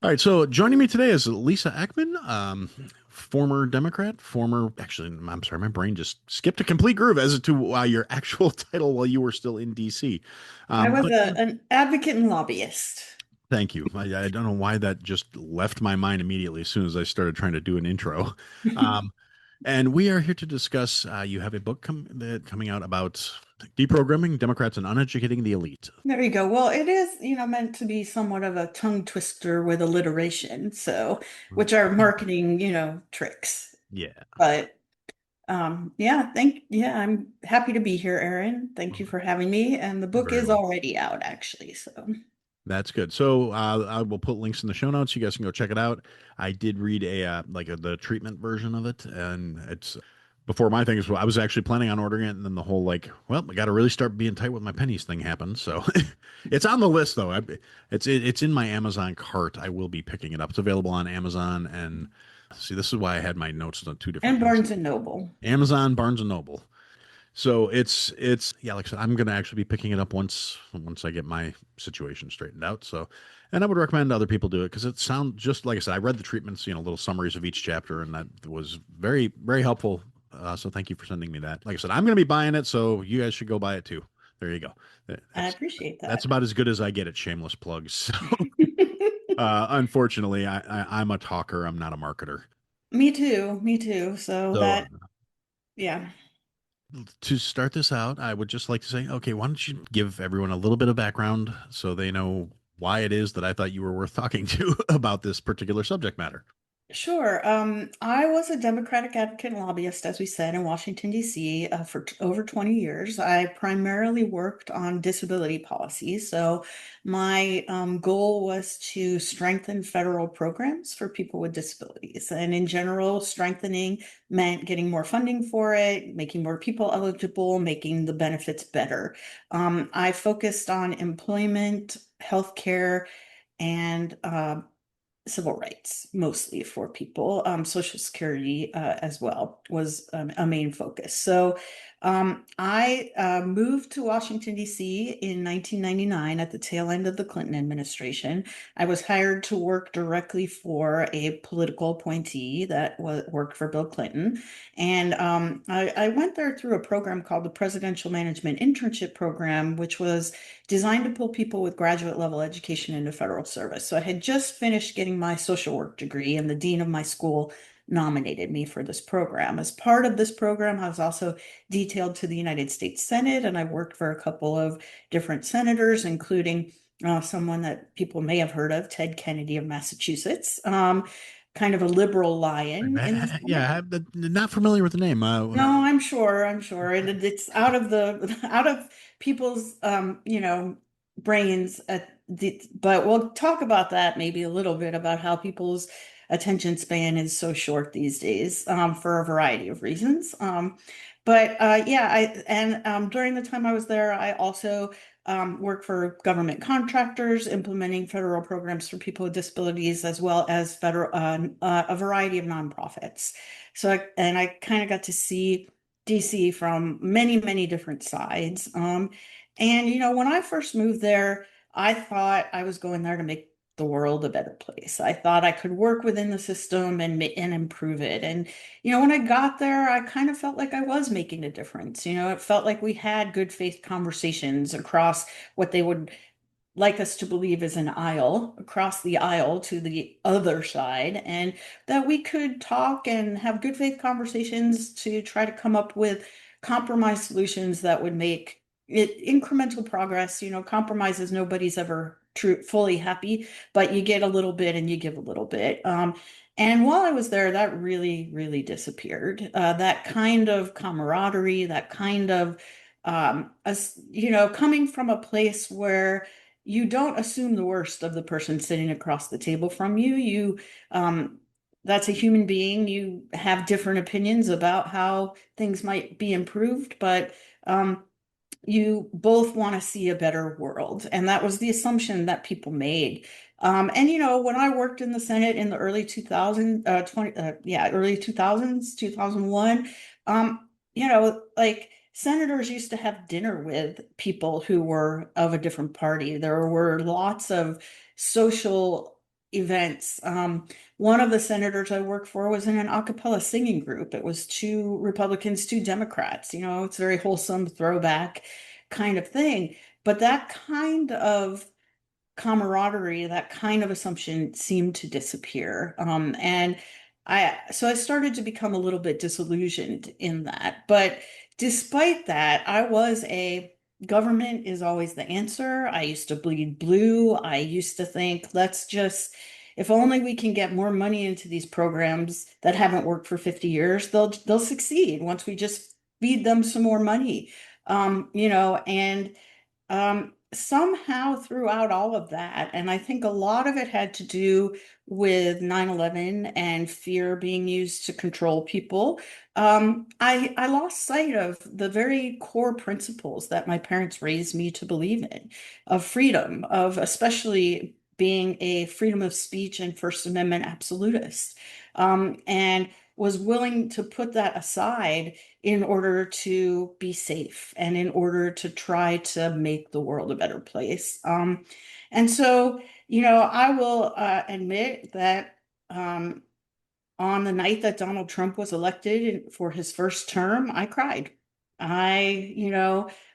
All right, so joining me today is Lisa Ekman, former Democrat, actually, I'm sorry, my brain just skipped a complete groove as to your actual title while you were still in DC. I was But an advocate and lobbyist. thank you. I don't know why that just left my mind immediately as soon as I started trying to do an intro. Um, and we are here to discuss, you have a book coming out about deprogramming Democrats and uneducating the elite. There you go. Well, it is, meant to be somewhat of a tongue twister with alliteration, so which are marketing, tricks. Yeah. But yeah, I'm happy to be here, Erin. Thank you for having me. And the book Very is well. already out, actually. So That's good. So I will put links in the show notes. You guys can go check it out. I did read the treatment version of it, and it's before my thing is. I was actually planning on ordering it, and then the whole well, I got to really start being tight with my pennies thing happened. So it's on the list though. It's in my Amazon cart. I will be picking it up. It's available on Amazon, and see, this is why I had my notes on two different and things: Barnes and Noble. Amazon, Barnes and Noble. So it's yeah, like I said, I'm gonna actually be picking it up once I get my situation straightened out. So, and I would recommend other people do it because it sounds just like I said. I read the treatments, little summaries of each chapter, and that was very very helpful. So thank you for sending me that. Like I said, I'm gonna be buying it, so you guys should go buy it too. There you go. I That's appreciate that's that. about as good as I get at shameless plugs. So, unfortunately, I'm a talker. I'm not a marketer. Me too. Me too. So So that, yeah. to start this out, I would just like to say, okay, why don't you give everyone a little bit of background so they know why it is that I thought you were worth talking to about this particular subject matter? Sure. I was a Democratic advocate and lobbyist, as we said, in Washington, D.C. For over 20 years. I primarily worked on disability policy. So my goal was to strengthen federal programs for people with disabilities. And in general, strengthening meant getting more funding for it, making more people eligible, making the benefits better. I focused on employment, healthcare, and civil rights, mostly for people. Social Security as well was a main focus. So I moved to Washington, D.C. in 1999 at the tail end of the Clinton administration. I was hired to work directly for a political appointee that worked for Bill Clinton. And I went there through a program called the Presidential Management Internship Program, which was designed to pull people with graduate level education into federal service. So I had just finished getting my social work degree, and the dean of my school nominated me for this program. As part of this program, I was also detailed to the United States Senate, and I worked for a couple of different senators, including someone that people may have heard of, Ted Kennedy of Massachusetts. Kind of a liberal lion in the Senate. Yeah, I'm not familiar with the name. No, I'm sure. And it's out of the out of people's brains but we'll talk about that maybe a little bit about how people's attention span is so short these days for a variety of reasons. But yeah, I and during the time I was there, I also worked for government contractors implementing federal programs for people with disabilities as well as federal a variety of nonprofits. And I kind of got to see DC from many, many different sides. And when I first moved there, I thought I was going there to make the world a better place. I thought I could work within the system and improve it. And when I got there, I kind of felt like I was making a difference. It felt like we had good faith conversations across what they would like us to believe is an aisle, across the aisle to the other side, and that we could talk and have good faith conversations to try to come up with compromise solutions that would make it incremental progress. Compromises, nobody's ever fully happy, but you get a little bit and you give a little bit. And while I was there, that really, really disappeared. That kind of camaraderie, that kind of, coming from a place where you don't assume the worst of the person sitting across the table from you. Um, that's a human being. You have different opinions about how things might be improved, but you both want to see a better world. And that was the assumption that people made. And when I worked in the Senate in the early 2000, early 2000s, 2001, like senators used to have dinner with people who were of a different party. There were lots of social events. One of the senators I worked for was in an a cappella singing group. It was two Republicans, two Democrats. It's a very wholesome throwback kind of thing. But that kind of camaraderie, that kind of assumption seemed to disappear. And so I started to become a little bit disillusioned in that. But despite that, I was a government is always the answer. I used to bleed blue. I used to think, if only we can get more money into these programs that haven't worked for 50 years, they'll succeed once we just feed them some more money. And somehow throughout all of that, and I think a lot of it had to do with 9/11 and fear being used to control people. I lost sight of the very core principles that my parents raised me to believe in, of freedom, of especially being a freedom of speech and First Amendment absolutist, and was willing to put that aside in order to be safe and in order to try to make the world a better place. And so, I will admit that on the night that Donald Trump was elected for his first term, I cried. I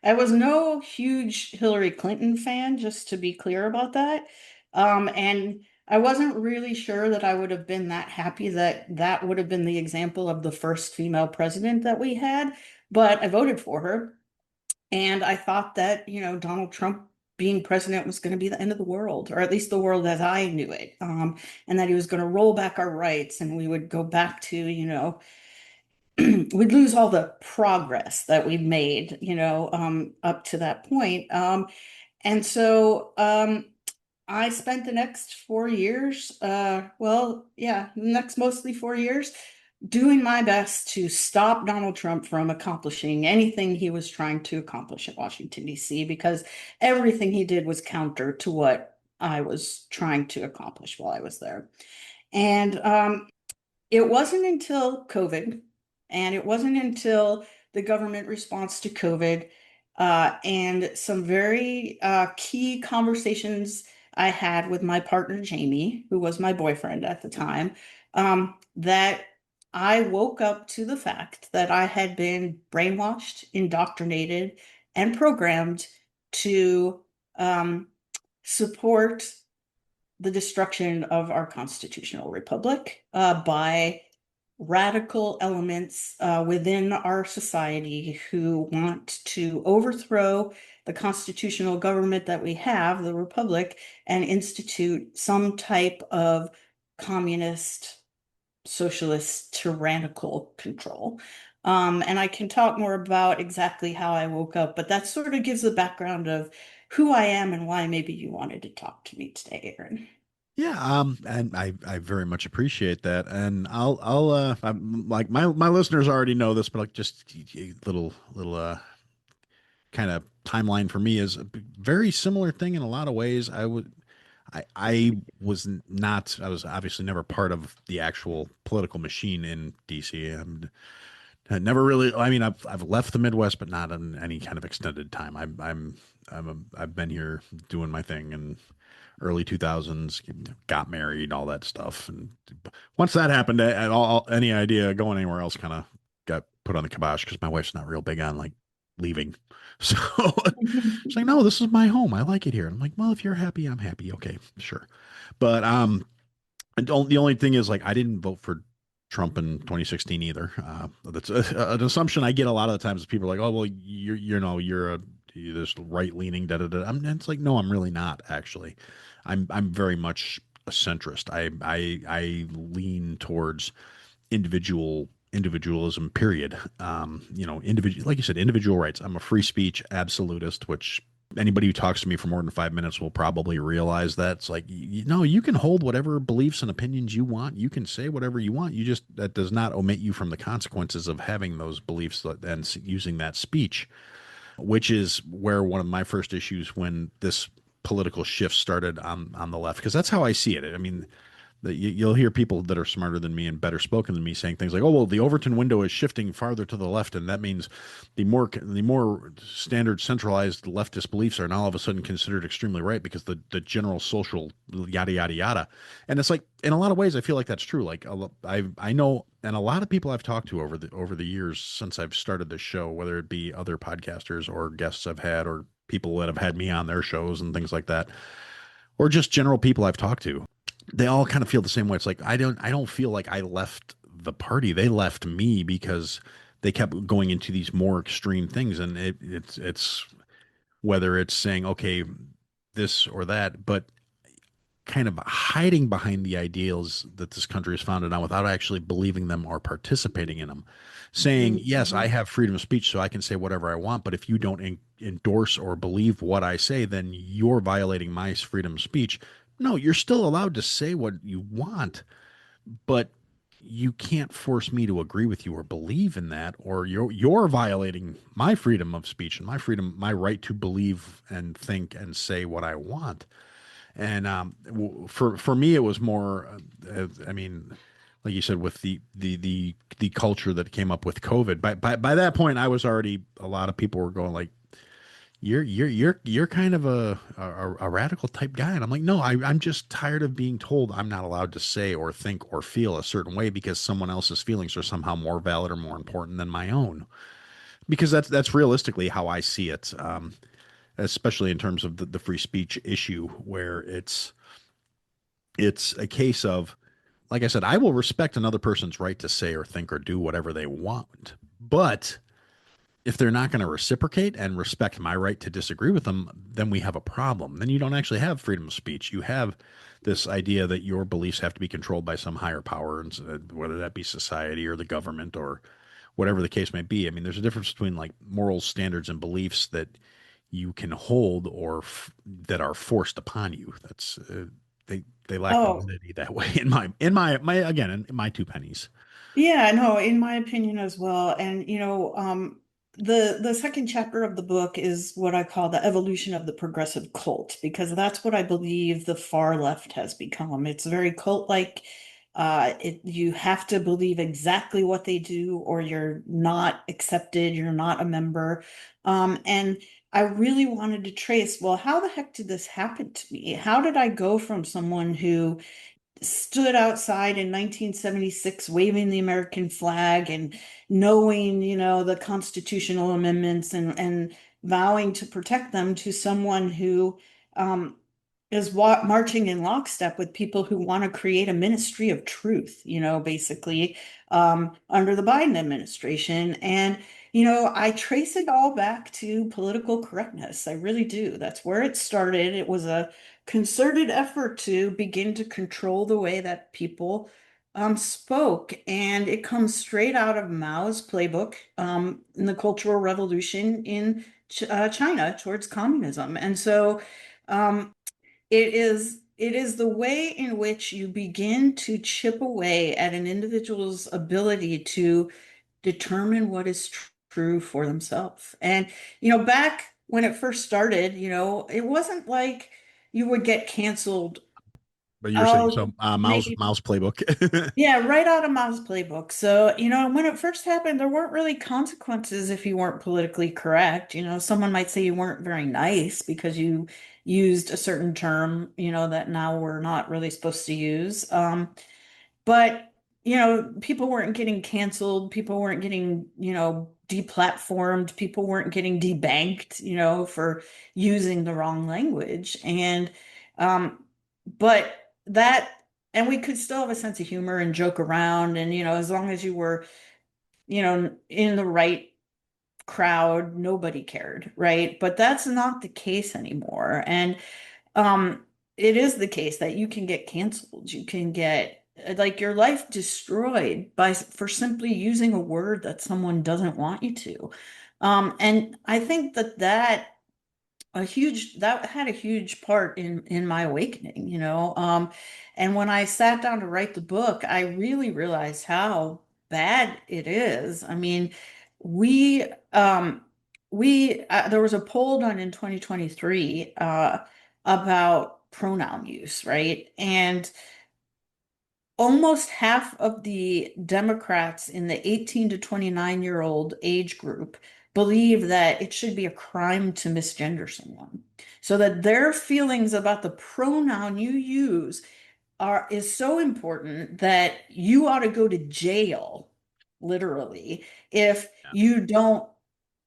was no huge Hillary Clinton fan, just to be clear about that. And I wasn't really sure that I would have been that happy that that would have been the example of the first female president that we had, but I voted for her. And I thought that, Donald Trump being president was going to be the end of the world, or at least the world as I knew it, and that he was going to roll back our rights and we would go back to, we'd lose all the progress that we'd made, up to that point. And so I spent the next 4 years, next mostly 4 years, doing my best to stop Donald Trump from accomplishing anything he was trying to accomplish in Washington, D.C., because everything he did was counter to what I was trying to accomplish while I was there. And it wasn't until COVID, and it wasn't until the government response to COVID and some very key conversations I had with my partner, Jamie, who was my boyfriend at the time, that I woke up to the fact that I had been brainwashed, indoctrinated, and programmed to support the destruction of our constitutional republic by radical elements within our society who want to overthrow the constitutional government that we have, the republic, and institute some type of communist, socialist, tyrannical control. And I can talk more about exactly how I woke up, but that sort of gives the background of who I am and why maybe you wanted to talk to me today, Aaron. Yeah, and I very much appreciate that, and I'm, like my listeners already know this, but like just a little kind of timeline for me is a very similar thing in a lot of ways. I was not, I was obviously never part of the actual political machine in DC. I never really, I mean, I've left the Midwest, but not in any kind of extended time. I've been here doing my thing and early 2000s, got married, all that stuff. And once that happened, any idea going anywhere else kind of got put on the kibosh because my wife's not real big on like leaving. So it's like, no, this is my home. I like it here. I'm like, well, if you're happy, I'm happy. Okay, sure. But the only thing is like I didn't vote for Trump in 2016 either. That's an assumption I get a lot of the times. People are like, oh, well, you're this right leaning, da da da. It's like, no, I'm really not actually. I'm very much a centrist. I lean towards individualism. Period. Individual, like you said, individual rights. I'm a free speech absolutist, which anybody who talks to me for more than 5 minutes will probably realize that it's like, you can hold whatever beliefs and opinions you want. You can say whatever you want. That does not omit you from the consequences of having those beliefs and using that speech, which is where one of my first issues when this political shift started on the left, because that's how I see it. I mean, that you'll hear people that are smarter than me and better spoken than me saying things like, "Oh, well, the Overton window is shifting farther to the left, and that means the more standard centralized leftist beliefs are now all of a sudden considered extremely right because the general social yada yada yada." And it's like, in a lot of ways, I feel like that's true. Like I know, and a lot of people I've talked to over the years since I've started this show, whether it be other podcasters or guests I've had or people that have had me on their shows and things like that, or just general people I've talked to, they all kind of feel the same way. It's like I don't feel like I left the party. They left me because they kept going into these more extreme things, and it's whether it's saying okay, this or that, but kind of hiding behind the ideals that this country is founded on without actually believing them or participating in them. Saying, yes, I Mhm. have freedom of speech, so I can say whatever I want, but if you don't endorse or believe what I say, then you're violating my freedom of speech. No, you're still allowed to say what you want, but you can't force me to agree with you or believe in that, or you're violating my freedom of speech and my right to believe and think and say what I want. And for me, it was more. I mean, like you said, with the culture that came up with COVID. By that point, I was already. A lot of people were going like, "You're kind of a radical type guy," and I'm like, "No, I'm just tired of being told I'm not allowed to say or think or feel a certain way because someone else's feelings are somehow more valid or more important than my own." Because that's realistically how I see it. Especially in terms of the free speech issue, where it's a case of, like I said, I will respect another person's right to say or think or do whatever they want. But if they're not going to reciprocate and respect my right to disagree with them, then we have a problem. Then you don't actually have freedom of speech. You have this idea that your beliefs have to be controlled by some higher power, and whether that be society or the government or whatever the case may be. I mean, there's a difference between like moral standards and beliefs that you can hold or that are forced upon you. That's they lack Oh, validity that way in my again in my two pennies. yeah, no, in my opinion as well. And the second chapter of the book is what I call the evolution of the progressive cult, because that's what I believe the far left has become. It's very cult-like. You have to believe exactly what they do, or you're not accepted, you're not a member. And I really wanted to trace, well, how the heck did this happen to me? How did I go from someone who stood outside in 1976 waving the American flag and knowing, the constitutional amendments and vowing to protect them, to someone who um, is marching in lockstep with people who want to create a ministry of truth, basically, under the Biden administration. And, I trace it all back to political correctness. I really do. That's where it started. It was a concerted effort to begin to control the way that people spoke. And it comes straight out of Mao's playbook in the Cultural Revolution in China towards communism. And so um, it is the way in which you begin to chip away at an individual's ability to determine what is true for themselves. And, back when it first started, it wasn't like you would get canceled. But you were saying Oh, so mouse maybe. mouse playbook. Yeah, right out of Mao's playbook. So, when it first happened, there weren't really consequences if you weren't politically correct. Someone might say you weren't very nice because you used a certain term, that now we're not really supposed to use. But, people weren't getting canceled, people weren't getting, deplatformed, people weren't getting debanked, for using the wrong language. And but that and we could still have a sense of humor and joke around, and as long as you were, in the right crowd, nobody cared, right? But that's not the case anymore. And um, it is the case that you can get canceled. You can get like your life destroyed for simply using a word that someone doesn't want you to. And I think that had a huge part in my awakening, and when I sat down to write the book, I really realized how bad it is. I mean, we there was a poll done in 2023 about pronoun use, right? And almost half of the Democrats in the 18 to 29-year-old age group believe that it should be a crime to misgender someone. So that their feelings about the pronoun you use is so important that you ought to go to jail, literally, if Yeah. you don't.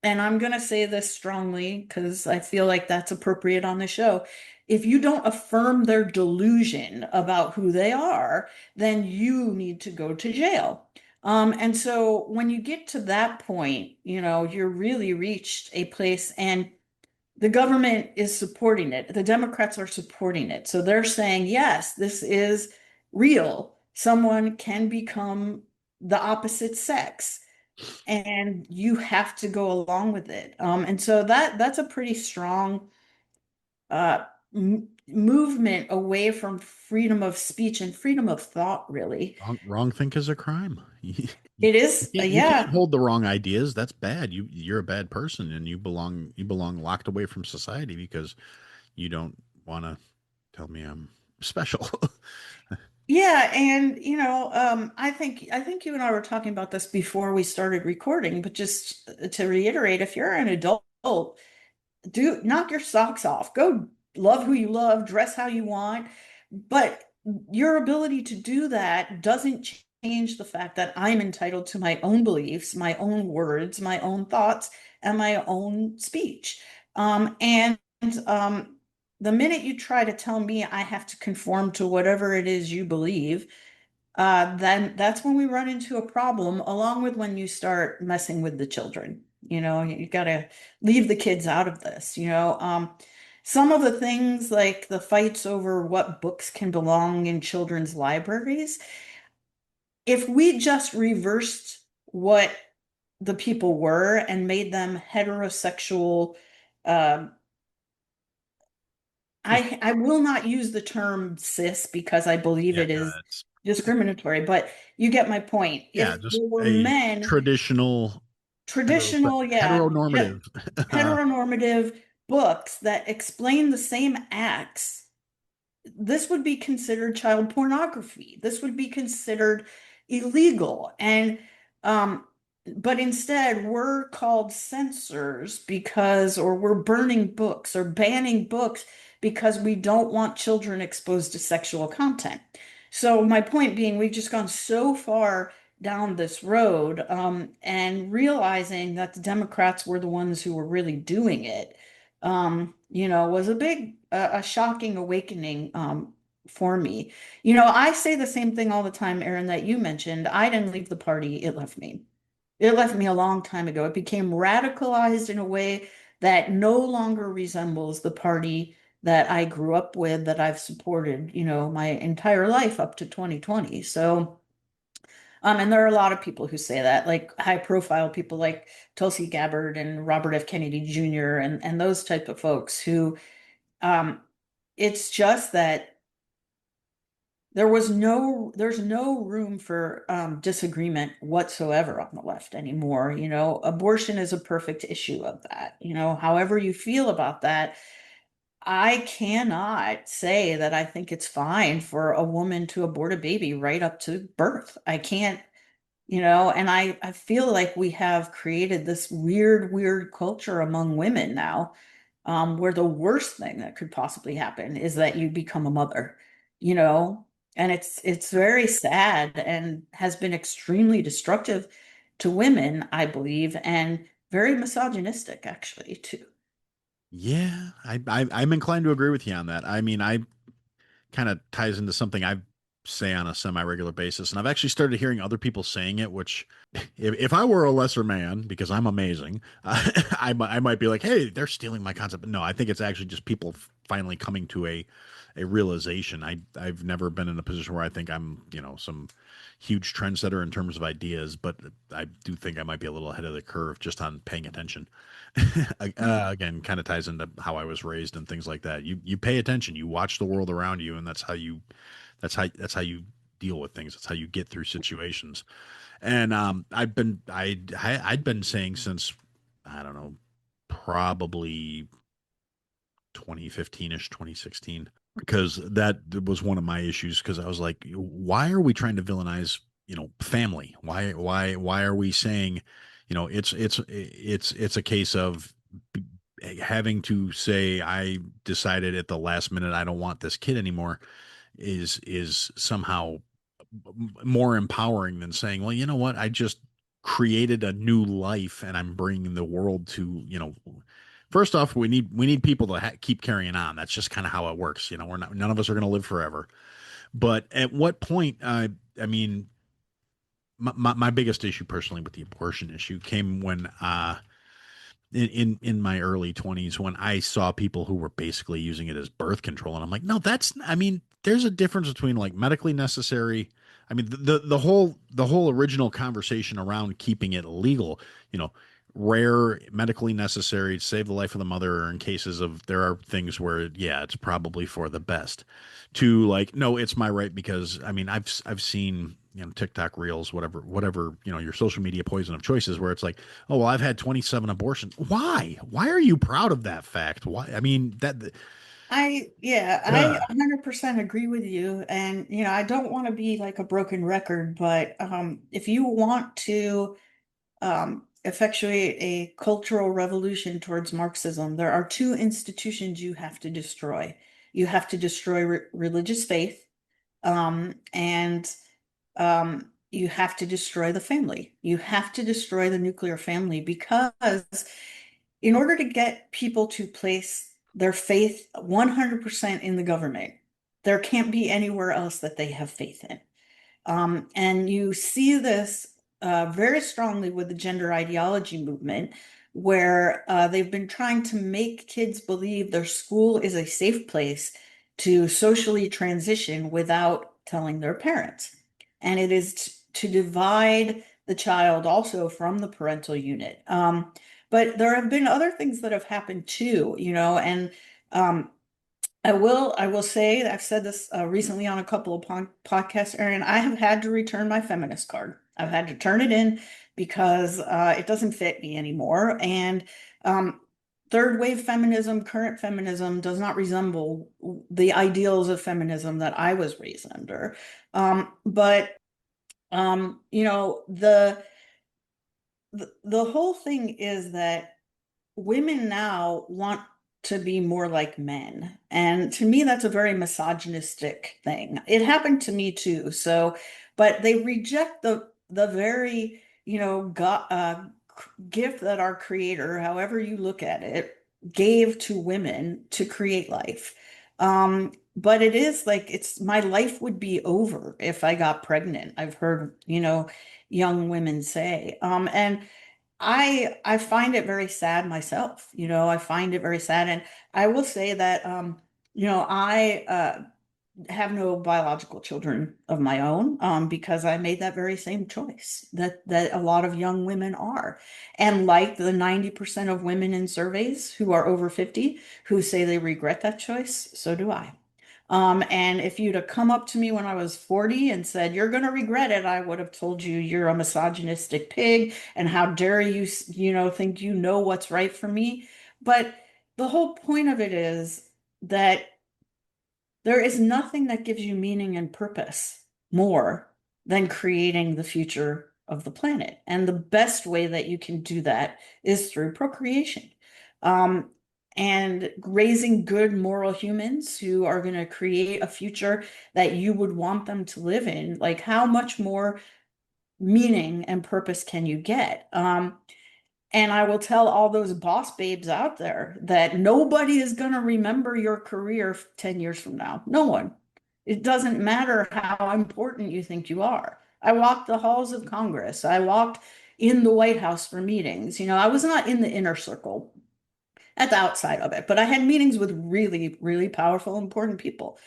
And I'm going to say this strongly because I feel like that's appropriate on the show. If you don't affirm their delusion about who they are, then you need to go to jail. And so when you get to that point, you're really reached a place, and the government is supporting it. The Democrats are supporting it. So they're saying, yes, this is real. Someone can become the opposite sex, and you have to go along with it. And so that's a pretty strong movement away from freedom of speech and freedom of thought, really. Wrong think is a crime. It is, You can't yeah. hold the wrong ideas. That's bad. You're a bad person, and you belong locked away from society because you don't want to tell me I'm special. Yeah, and I think you and I were talking about this before we started recording, but just to reiterate, if you're an adult, do knock your socks off. Go love who you love, dress how you want, but your ability to do that doesn't change the fact that I'm entitled to my own beliefs, my own words, my own thoughts, and my own speech. And the minute you try to tell me I have to conform to whatever it is you believe, then that's when we run into a problem, along with when you start messing with the children. You got to leave the kids out of this. Some of the things like the fights over what books can belong in children's libraries, if we just reversed what the people were and made them heterosexual, um, I will not use the term cis because I believe Yeah, it no, is it's discriminatory, but you get my point. yeah, If just there were a men, traditional traditional, yeah, heteronormative. heteronormative books that explain the same acts, this would be considered child pornography. This would be considered illegal. And um, but instead we're called censors or we're burning books or banning books because we don't want children exposed to sexual content. So my point being, we've just gone so far down this road, and realizing that the Democrats were the ones who were really doing it, was a shocking awakening, for me. I say the same thing all the time, Aaron, that you mentioned. I didn't leave the party, it left me. It left me a long time ago. It became radicalized in a way that no longer resembles the party that I grew up with, that I've supported, my entire life up to 2020. So, and there are a lot of people who say that, like high profile people like Tulsi Gabbard and Robert F. Kennedy Jr. and those type of folks who, um, it's just that there's no room for disagreement whatsoever on the left anymore. Abortion is a perfect issue of that. However you feel about that, I cannot say that I think it's fine for a woman to abort a baby right up to birth. I can't, and I feel like we have created this weird culture among women now, where the worst thing that could possibly happen is that you become a mother, you know, and it's very sad and has been extremely destructive to women, I believe, and very misogynistic actually too. Yeah, I'm inclined to agree with you on that. I mean, I kind of ties into something I say on a semi-regular basis, and I've actually started hearing other people saying it. Which, if I were a lesser man, because I'm amazing, I might be like, "Hey, they're stealing my concept." But no, I think it's actually just people finally coming to a realization. I've never been in a position where I think I'm some huge trendsetter in terms of ideas, but I do think I might be a little ahead of the curve just on paying attention. Again, kind of ties into how I was raised and things like that. You pay attention, you watch the world around you, and that's how you deal with things. That's how you get through situations. And I'd been saying since I don't know, probably 2015ish, 2016. because that was one of my issues because I was like, why are we trying to villainize, family? Why are we saying, it's a case of having to say I decided at the last minute I don't want this kid anymore is somehow more empowering than saying, well, you know what, I just created a new life and I'm bringing the world to, first off, we need people to keep carrying on. That's just kind of how it works. We're not, none of us are going to live forever. But at what point, I mean, my biggest issue personally with the abortion issue came when in my early 20s when I saw people who were basically using it as birth control, and I'm like, no, that's, I mean, there's a difference between like medically necessary. I mean, the whole original conversation around keeping it illegal, you know rare, medically necessary to save the life of the mother, or in cases of, there are things where, yeah, it's probably for the best, to like, no, it's my right. Because I mean, I've seen, TikTok reels, whatever, your social media poison of choices, where it's like, oh, well, I've had 27 abortions. Why are you proud of that fact? Why? I mean, I uh, 100% agree with you. And, I don't want to be like a broken record, but if you want to effectuate a cultural revolution towards Marxism, there are two institutions you have to destroy. You have to destroy religious faith, and you have to destroy the family. You have to destroy the nuclear family, because in order to get people to place their faith 100% in the government, there can't be anywhere else that they have faith in. And you see this very strongly with the gender ideology movement, where they've been trying to make kids believe their school is a safe place to socially transition without telling their parents. And it is to divide the child also from the parental unit. But there have been other things that have happened too, and um, I will say, I've said this recently on a couple of podcasts, Aaron. I have had to return my feminist card. I've had to turn it in because it doesn't fit me anymore. And um, third wave feminism, current feminism, does not resemble the ideals of feminism that I was raised under. But the whole thing is that women now want to be more like men. And to me, that's a very misogynistic thing. It happened to me too. So, but they reject the very, gift that our creator, however you look at it, gave to women to create life. But it is like, it's my life would be over if I got pregnant. I've heard, young women say. And I find it very sad myself. I find it very sad. And I will say that I have no biological children of my own, because I made that very same choice that a lot of young women are. And like the 90% of women in surveys who are over 50 who say they regret that choice, so do I. And if you'd have come up to me when I was 40 and said, "You're going to regret it," I would have told you you're a misogynistic pig, and how dare you, think you know what's right for me. But the whole point of it is that there is nothing that gives you meaning and purpose more than creating the future of the planet. And the best way that you can do that is through procreation. Um, and raising good moral humans who are going to create a future that you would want them to live in. Like, how much more meaning and purpose can you get? And I will tell all those boss babes out there that nobody is going to remember your career 10 years from now. No one. It doesn't matter how important you think you are. I walked the halls of Congress. I walked in the White House for meetings. I was not in the inner circle at the outside of it, but I had meetings with really, really powerful, important people.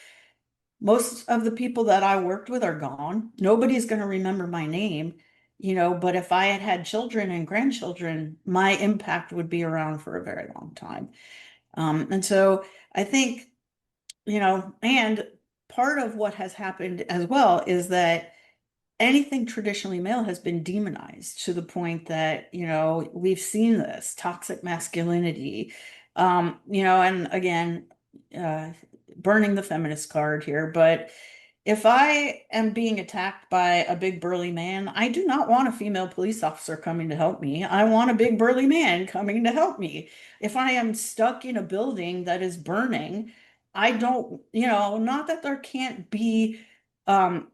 Most of the people that I worked with are gone. Nobody's going to remember my name, but if I had had children and grandchildren, my impact would be around for a very long time. And so I think, and part of what has happened as well is that anything traditionally male has been demonized to the point that, we've seen this toxic masculinity, and again, uh, burning the feminist card here, but if I am being attacked by a big burly man, I do not want a female police officer coming to help me. I want a big burly man coming to help me. If I am stuck in a building that is burning, I don't, not that there can't be um,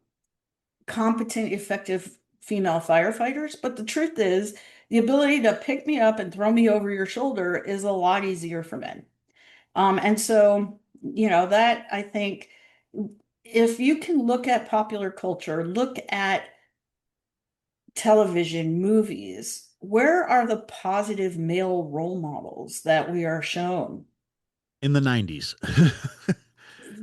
competent, effective female firefighters, but the truth is, the ability to pick me up and throw me over your shoulder is a lot easier for men. And so, that I think if you can look at popular culture, look at television, movies, where are the positive male role models that we are shown? In the 90s.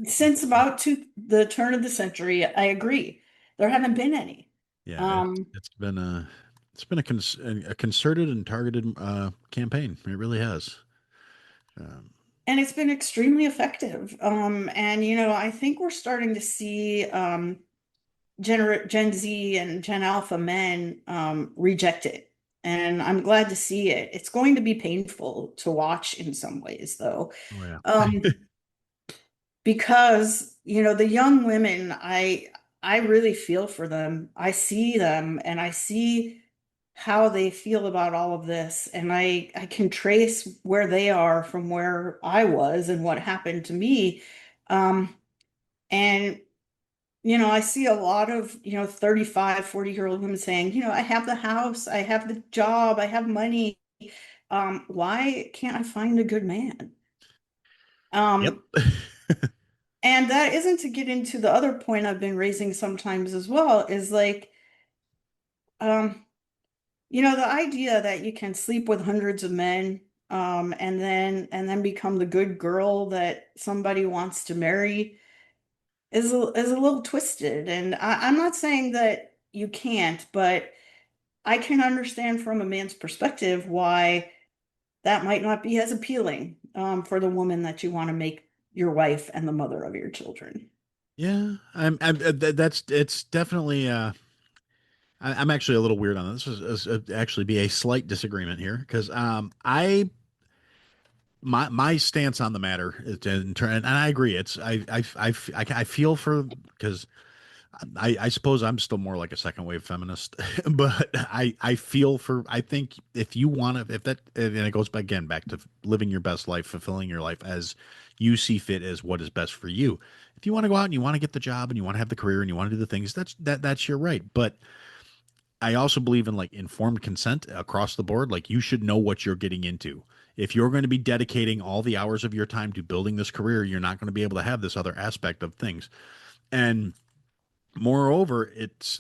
Since about the turn of the century, I agree. There haven't been any. Yeah, Um, it's been a concerted and targeted campaign. It really has. Um, and it's been extremely effective. And I think we're starting to see Gen Z and Gen Alpha men reject it. And I'm glad to see it. It's going to be painful to watch in some ways, though. oh yeah. Um, because, the young women, I really feel for them. I see them and I see how they feel about all of this. And I can trace where they are from where I was and what happened to me. And I see a lot of, 35, 40-year-old women saying, I have the house, I have the job, I have money. Why can't I find a good man? Yep. Um, and that isn't to get into the other point I've been raising sometimes as well, is like, um, the idea that you can sleep with hundreds of men, and then become the good girl that somebody wants to marry is a little twisted. And I'm not saying that you can't, but I can understand from a man's perspective why that might not be as appealing for the woman that you want to make your wife and the mother of your children. Yeah, that's it's definitely. I'm actually a little weird on this. This is actually be a slight disagreement here because my stance on the matter is and I agree. It's I feel for because I suppose I'm still more like a second wave feminist, but I feel for I think if you want to if that and it goes back again back to living your best life, fulfilling your life as you see fit as what is best for you. If you want to go out and you want to get the job and you want to have the career and you want to do the things, that's your right. But I also believe in like informed consent across the board. Like you should know what you're getting into. If you're going to be dedicating all the hours of your time to building this career, you're not going to be able to have this other aspect of things. And moreover,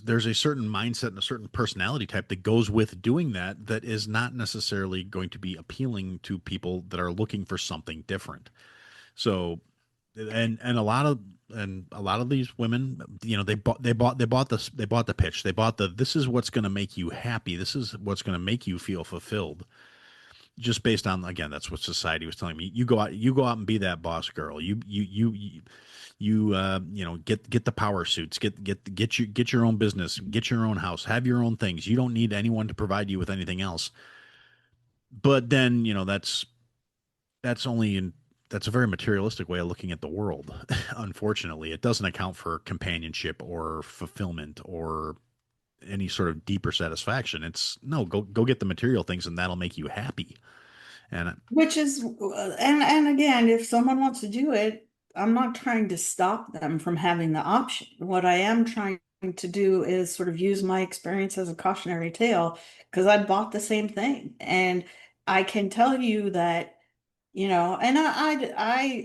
there's a certain mindset and a certain personality type that goes with doing that is not necessarily going to be appealing to people that are looking for something different. So and a lot of these women, they bought the pitch. They bought the this is what's going to make you happy. This is what's going to make you feel fulfilled. Just based on again, that's what society was telling me. You go out and be that boss girl. Get the power suits, get your own business, get your own house, have your own things. You don't need anyone to provide you with anything else. But then, that's only in that's a very materialistic way of looking at the world. Unfortunately, it doesn't account for companionship or fulfillment or any sort of deeper satisfaction. It's no, go get the material things and that'll make you happy. And Which is, and again, if someone wants to do it, I'm not trying to stop them from having the option. What I am trying to do is sort of use my experience as a cautionary tale because I bought the same thing. And I can tell you that, and I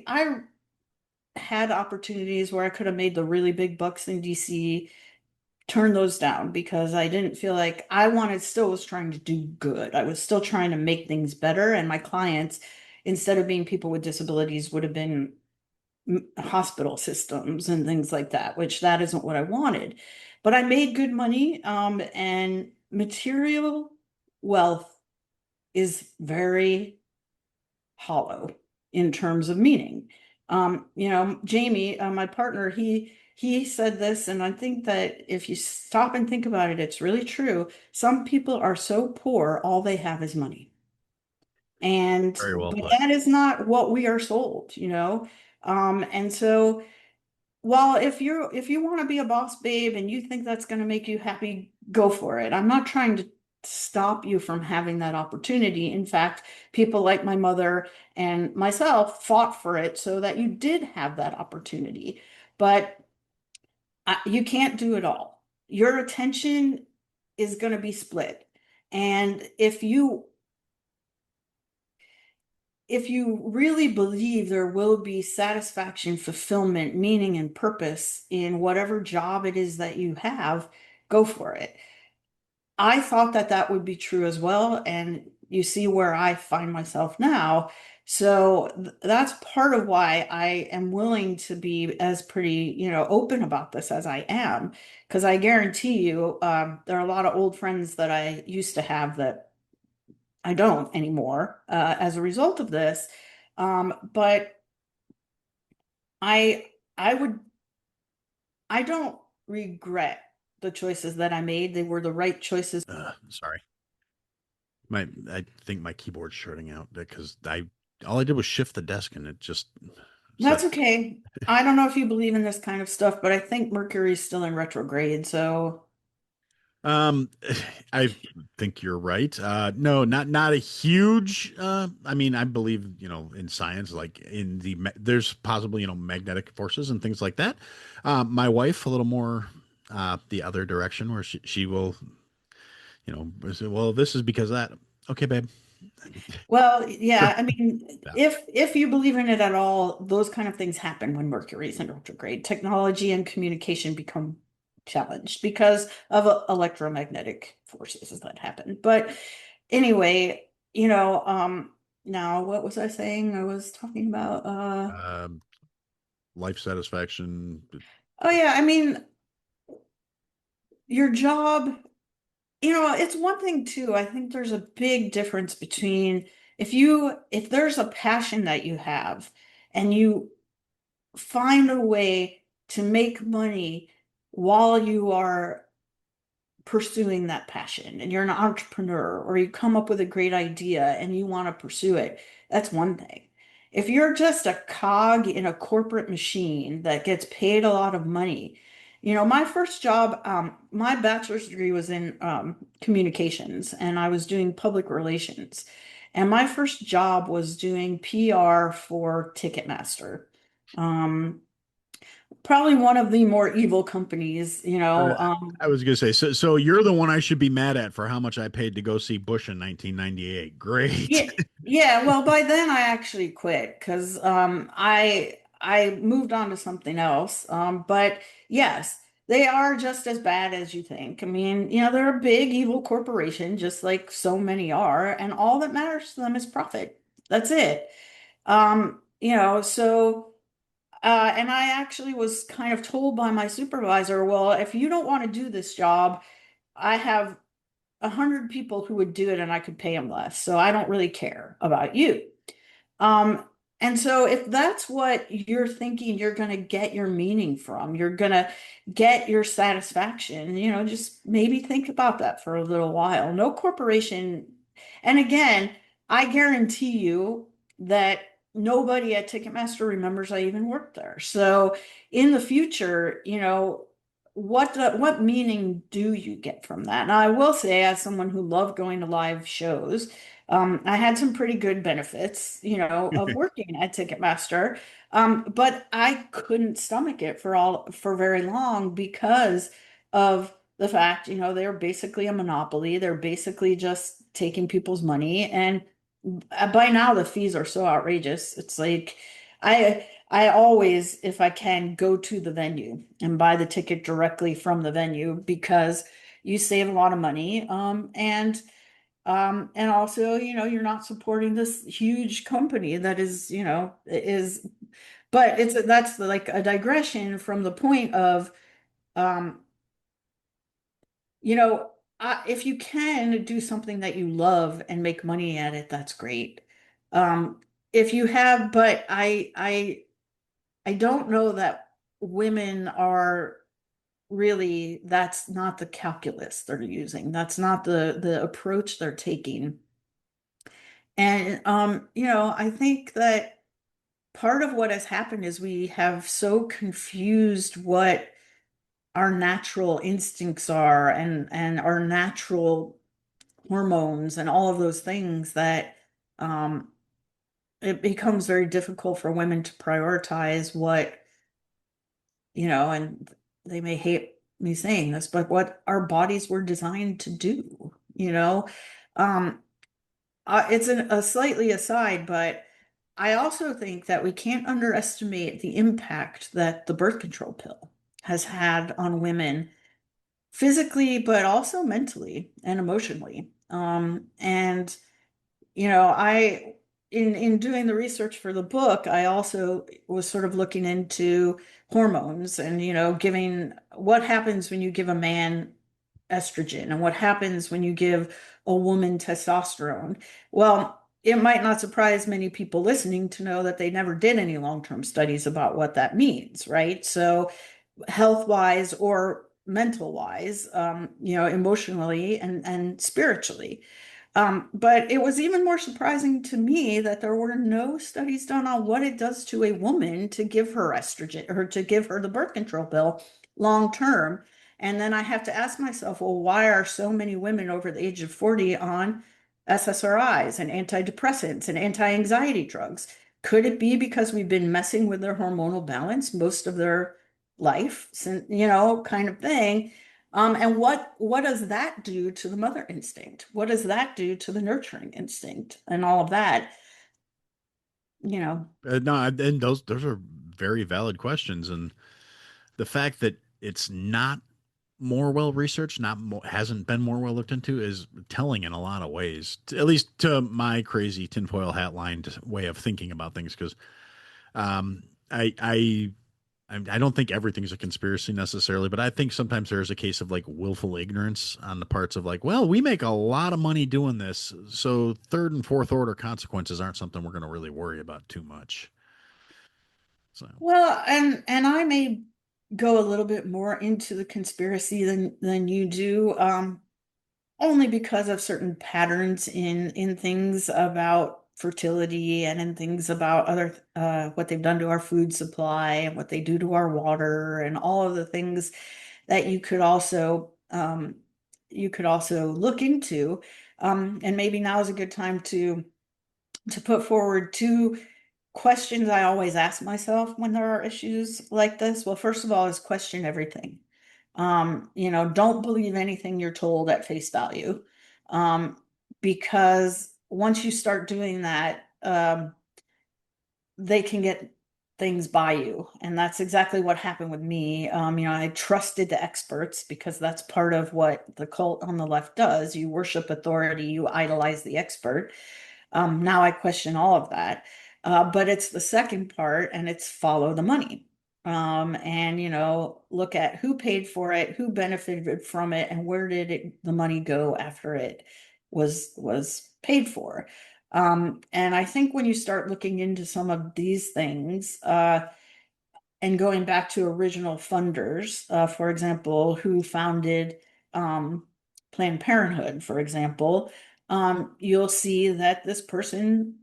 had opportunities where I could have made the really big bucks in DC, turn those down because I didn't feel like still was trying to do good. I was still trying to make things better. And my clients, instead of being people with disabilities, would have been hospital systems and things like that, which that isn't what I wanted. But I made good money, and material wealth is very hollow in terms of meaning. Jamie, my partner, he said this, and I think that if you stop and think about it, it's really true. Some people are so poor, all they have is money. very well But put. that is not what we are sold. And so well, if you want to be a boss babe and you think that's going to make you happy, go for it. I'm not trying to stop you from having that opportunity. In fact, people like my mother and myself fought for it so that you did have that opportunity. But you can't do it all. Your attention is going to be split. And if you really believe there will be satisfaction, fulfillment, meaning, and purpose in whatever job it is that you have, go for it. I thought that that would be true as well. And you see where I find myself now. So that's part of why I am willing to be as pretty, open about this as I am. Because I guarantee you, there are a lot of old friends that I used to have that I don't anymore as a result of this. But I I would I don't regret the choices that I made. They were the right choices. Sorry. I think my keyboard's shorting out because I all I did was shift the desk and it just That's said, okay. I don't know if you believe in this kind of stuff, but I think Mercury's still in retrograde, so um, I think you're right. No, not a huge. I mean, I believe in science, like in there's possibly magnetic forces and things like that. My wife a little more the other direction where she will say, well, this is because of that. Okay, babe. well, yeah, I mean, Yeah. if you believe in it at all, those kind of things happen when Mercury's in retrograde. Technology and communication become challenged because of electromagnetic forces that happen. But anyway, now what was I saying? I was talking about Um, Life satisfaction. oh yeah, I mean, your job, it's one thing too. I think there's a big difference between if there's a passion that you have and you find a way to make money while you are pursuing that passion and you're an entrepreneur or you come up with a great idea and you want to pursue it, that's one thing. If you're just a cog in a corporate machine that gets paid a lot of money, my first job, my bachelor's degree was in communications and I was doing public relations. And my first job was doing PR for Ticketmaster. Um, Probably one of the more evil companies, Uh, I was gonna say, so you're the one I should be mad at for how much I paid to go see Bush in 1998. Great. Yeah, yeah. Well, by then I actually quit because I moved on to something else. But yes, they are just as bad as you think. I mean, they're a big evil corporation, just like so many are, and all that matters to them is profit. That's it. So and I actually was kind of told by my supervisor, well, if you don't want to do this job, I have 100 people who would do it and I could pay them less. So I don't really care about you. Um, and so if that's what you're thinking you're going to get your meaning from, you're going to get your satisfaction, just maybe think about that for a little while. No corporation. And again, I guarantee you that nobody at Ticketmaster remembers I even worked there. So in the future, what meaning do you get from that? Now, I will say, as someone who loved going to live shows, I had some pretty good benefits, of working at Ticketmaster. But I couldn't stomach it for very long because of the fact, they're basically a monopoly. They're basically just taking people's money. And by now the fees are so outrageous. It's like I always, if I can, go to the venue and buy the ticket directly from the venue because you save a lot of money. And also, you're not supporting this huge company that but that's like a digression from the point of, um, you know, if you can do something that you love and make money at it, that's great. Um, if you have, but I don't know that women are really, that's not the calculus they're using. That's not the approach they're taking. And I think that part of what has happened is we have so confused what our natural instincts are and our natural hormones and all of those things that um, it becomes very difficult for women to prioritize what, and they may hate me saying this, but what our bodies were designed to do, you know? Um, it's a slightly aside, but I also think that we can't underestimate the impact that the birth control pill has had on women physically, but also mentally and emotionally. And I in doing the research for the book, I also was sort of looking into hormones and giving what happens when you give a man estrogen and what happens when you give a woman testosterone. Well, it might not surprise many people listening to know that they never did any long-term studies about what that means, right? So health wise or mental wise, emotionally and spiritually. But it was even more surprising to me that there were no studies done on what it does to a woman to give her estrogen or to give her the birth control pill long term. And then I have to ask myself, well, why are so many women over the age of 40 on SSRIs and antidepressants and anti-anxiety drugs? Could it be because we've been messing with their hormonal balance most of their life, kind of thing? And what does that do to the mother instinct? What does that do to the nurturing instinct and all of that? You know, No, and those are very valid questions, and the fact that it's not more well researched, not more, hasn't been more well looked into, is telling in a lot of ways. At least to my crazy tinfoil hat lined way of thinking about things, because um, I I I don't think everything's a conspiracy necessarily, but I think sometimes there is a case of like willful ignorance on the parts of like, well, we make a lot of money doing this, so third and fourth order consequences aren't something we're going to really worry about too much. So, well, and I may go a little bit more into the conspiracy than you do. Only because of certain patterns in things about fertility and in things about other what they've done to our food supply and what they do to our water and all of the things that you could also look into. And maybe now is a good time to put forward two questions I always ask myself when there are issues like this. Well, first of all, is question everything. Don't believe anything you're told at face value. Um, because once you start doing that, they can get things by you. And that's exactly what happened with me. I trusted the experts because that's part of what the cult on the left does. You worship authority, you idolize the expert. Now I question all of that. But it's the second part, and it's follow the money. And look at who paid for it, who benefited from it, and where did the money go after it was paid for. And I think when you start looking into some of these things, and going back to original funders, for example, who founded Planned Parenthood, for example, you'll see that this person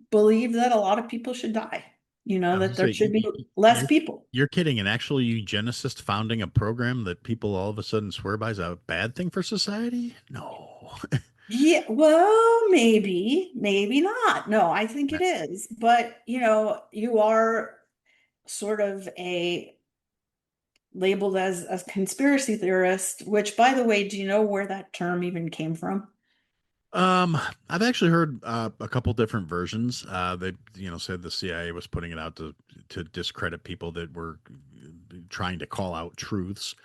believed that a lot of people should die, I was that gonna there say should be less you're people. you're kidding. An actual eugenicist founding a program that people all of a sudden swear by is a bad thing for society? No. Yeah, well, maybe not. No, I think it is. But, you are sort of a labeled as a conspiracy theorist, which, by the way, do you know where that term even came from? Um, I've actually heard a couple different versions. They, said the CIA was putting it out to discredit people that were trying to call out truths.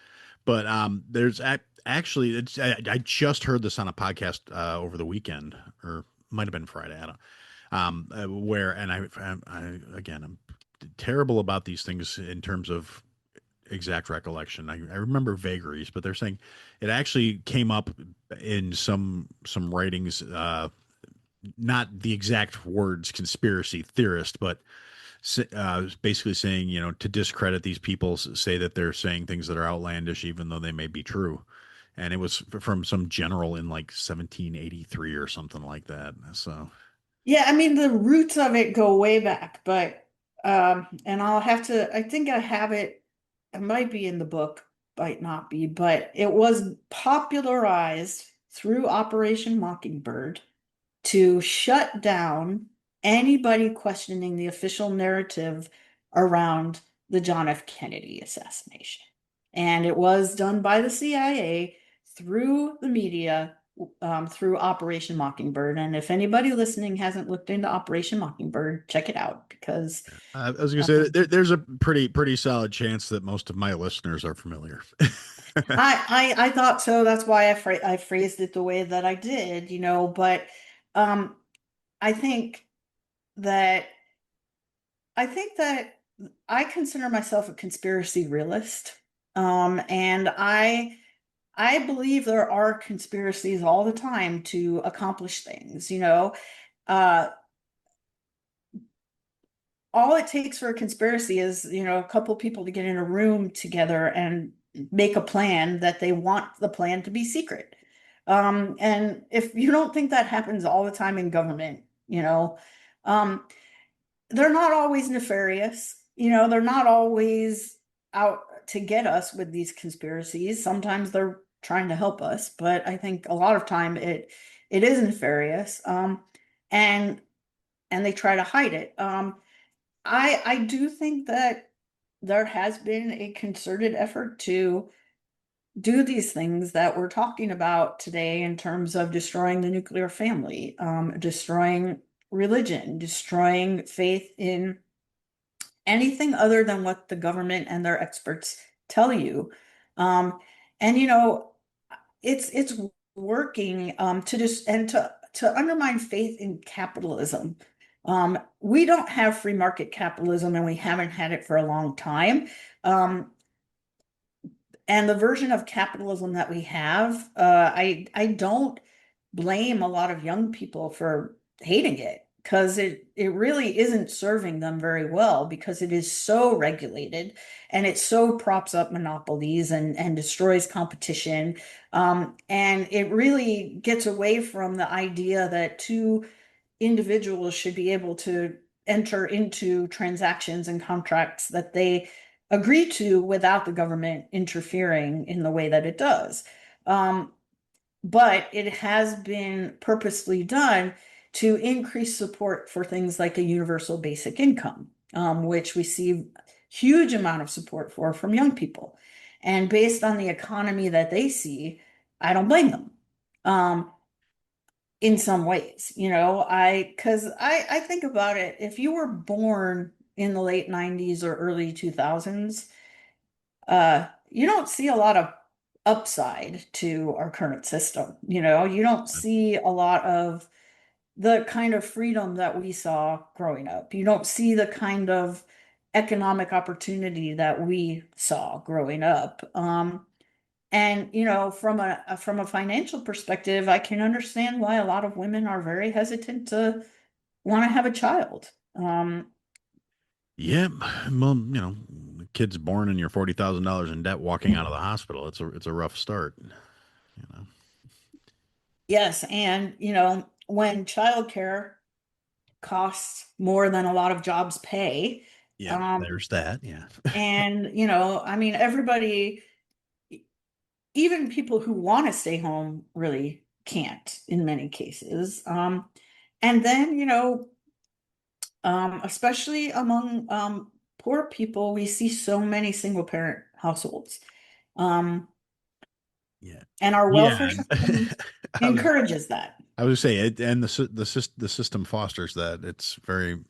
But there's actually, I just heard this on a podcast over the weekend, or might have been Friday. I don't. Where and I again, I'm terrible about these things in terms of exact recollection. I remember vagaries, but they're saying it actually came up in some writings, not the exact words conspiracy theorist, but basically saying, to discredit these people, say that they're saying things that are outlandish, even though they may be true. And it was from some general in like 1783 or something like that. So Yeah, I mean, the roots of it go way back, but And I'll have to, I think I have it, it might be in the book, might not be, but it was popularized through Operation Mockingbird to shut down anybody questioning the official narrative around the John F. Kennedy assassination. And it was done by the CIA through the media, through Operation Mockingbird. And if anybody listening hasn't looked into Operation Mockingbird, check it out because I was gonna say um, that there's a pretty solid chance that most of my listeners are familiar. I thought so. That's why I phrased it the way that I did, but um, I think that I think that I consider myself a conspiracy realist. And I believe there are conspiracies all the time to accomplish things. Uh, all it takes for a conspiracy is, a couple people to get in a room together and make a plan that they want the plan to be secret. And if you don't think that happens all the time in government, um, they're not always nefarious. They're not always out to get us with these conspiracies. Sometimes they're trying to help us, but I think a lot of time it is nefarious. And they try to hide it. I do think that there has been a concerted effort to do these things that we're talking about today in terms of destroying the nuclear family, destroying religion, destroying faith in anything other than what the government and their experts tell you. Um, and it's working to just and to undermine faith in capitalism. We don't have free market capitalism, and we haven't had it for a long time. Um, and the version of capitalism that we have, I don't blame a lot of young people for hating it because it really isn't serving them very well because it is so regulated and it so props up monopolies and destroys competition. And it really gets away from the idea that two individuals should be able to enter into transactions and contracts that they agree to without the government interfering in the way that it does. Um, but it has been purposely done to increase support for things like a universal basic income, which we see huge amount of support for from young people. And based on the economy that they see, I don't blame them. In some ways, because I think about it, if you were born in the late 90s or early 2000s, you don't see a lot of upside to our current system. You don't see a lot of the kind of freedom that we saw growing up. You don't see the kind of economic opportunity that we saw growing up. And from a financial perspective, I can understand why a lot of women are very hesitant to want to have a child. Yeah, well, the kid's born and you're $40,000 in debt walking out of the hospital. It's a rough start. You know. Yes, and when childcare costs more than a lot of jobs pay, Yeah, um, there's that. Yeah. and I mean, everybody, even people who want to stay home, really can't in many cases. And then especially among poor people, we see so many single parent households. Um, Yeah. and our welfare Yeah. system I was encourages that. I would say it, and the system fosters that. It's very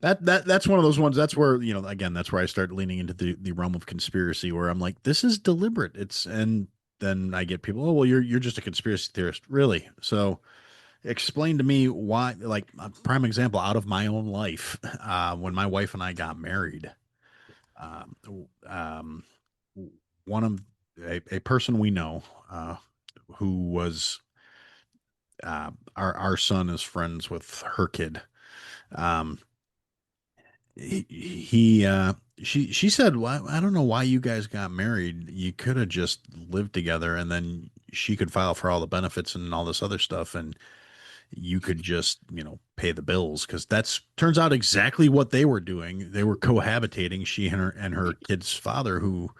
that's one of those ones. That's where again, that's where I start leaning into the realm of conspiracy, where I'm like, this is deliberate. It's and then I get people, oh well, you're just a conspiracy theorist, really? So explain to me why. Like a prime example out of my own life, when my wife and I got married, um, um, one of a person we know, who was our son is friends with her kid. Um, she said, well, I don't know why you guys got married. You could have just lived together and then she could file for all the benefits and all this other stuff. And you could just, pay the bills, because that's turns out exactly what they were doing. They were cohabitating, she and her kid's father, who,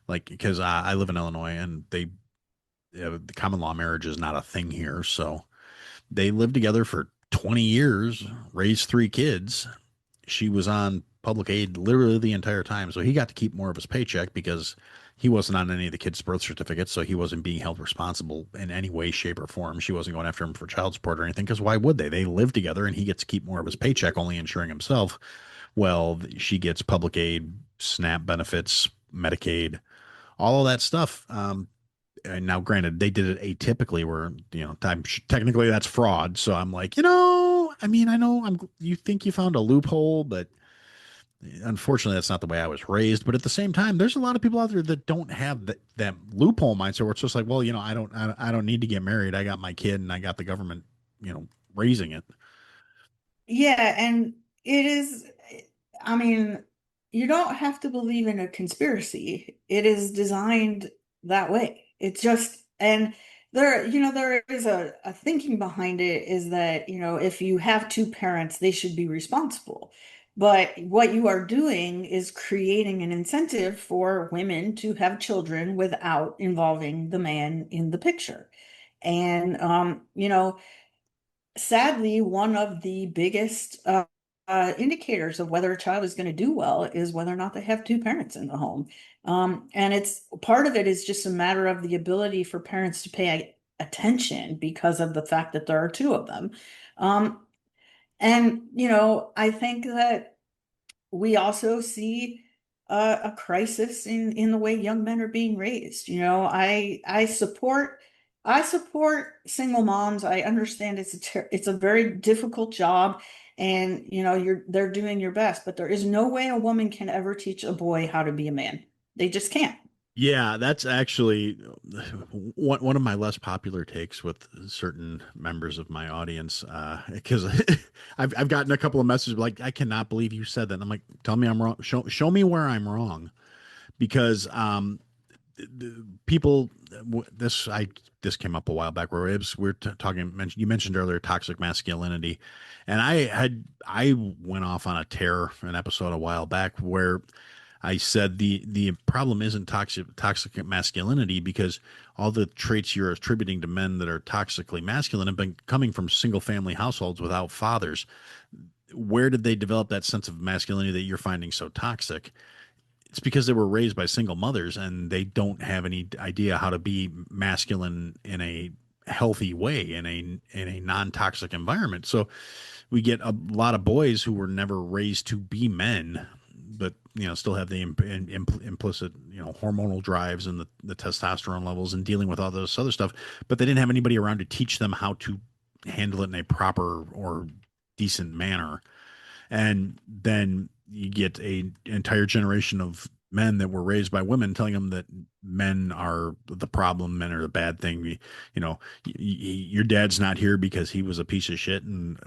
like, because I live in Illinois, and the common law marriage is not a thing here, so they lived together for 20 years, raised three kids. She was on public aid literally the entire time. So he got to keep more of his paycheck because he wasn't on any of the kids' birth certificates. So he wasn't being held responsible in any way, shape, or form. She wasn't going after him for child support or anything, because why would they? They live together and he gets to keep more of his paycheck, only insuring himself. Well, she gets public aid, SNAP benefits, Medicaid, all of that stuff. And now, granted, they did it atypically, where technically that's fraud. So I'm like, I mean, I know you think you found a loophole, but unfortunately, that's not the way I was raised. But at the same time, there's a lot of people out there that don't have that loophole mindset, where it's just like, well, I don't need to get married. I got my kid, and I got the government, raising it. Yeah, and it is, I mean, you don't have to believe in a conspiracy. It is designed that way. It's just, and there is a thinking behind it, is that, if you have two parents, they should be responsible. But what you are doing is creating an incentive for women to have children without involving the man in the picture. And, sadly, one of the biggest indicators of whether a child is going to do well is whether or not they have two parents in the home. And it's part of it is just a matter of the ability for parents to pay attention because of the fact that there are two of them. Um, and, I think that we also see a crisis in the way young men are being raised. I support single moms. I understand it's a very difficult job, and they're doing your best, but there is no way a woman can ever teach a boy how to be a man. They just can't. Yeah, that's actually one of my less popular takes with certain members of my audience, because I've gotten a couple of messages like, I cannot believe you said that. And I'm like, tell me I'm wrong. Show me where I'm wrong, because people, this came up a while back, where we're talking. You mentioned earlier toxic masculinity, and I went off on a tear an episode a while back where I said the problem isn't toxic masculinity, because all the traits you're attributing to men that are toxically masculine have been coming from single family households without fathers. Where did they develop that sense of masculinity that you're finding so toxic? It's because they were raised by single mothers, and they don't have any idea how to be masculine in a healthy way, in a non-toxic environment. So we get a lot of boys who were never raised to be men, but still have the implicit hormonal drives and the testosterone levels, and dealing with all this other stuff, but they didn't have anybody around to teach them how to handle it in a proper or decent manner. And then you get a entire generation of men that were raised by women telling them that men are the problem, men are the bad thing. Your dad's not here because he was a piece of shit, and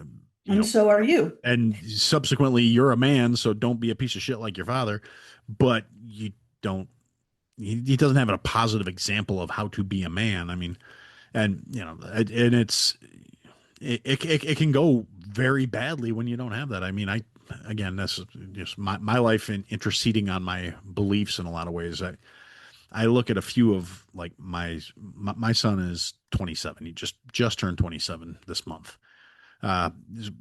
you And know so are you. and subsequently you're a man, so don't be a piece of shit like your father. But you don't he doesn't have a positive example of how to be a man. I mean, and it can go very badly when you don't have that. I mean, again, that's just my life in interceding on my beliefs in a lot of ways. I look at a few of, like, my son is 27. He just turned 27 this month. He's a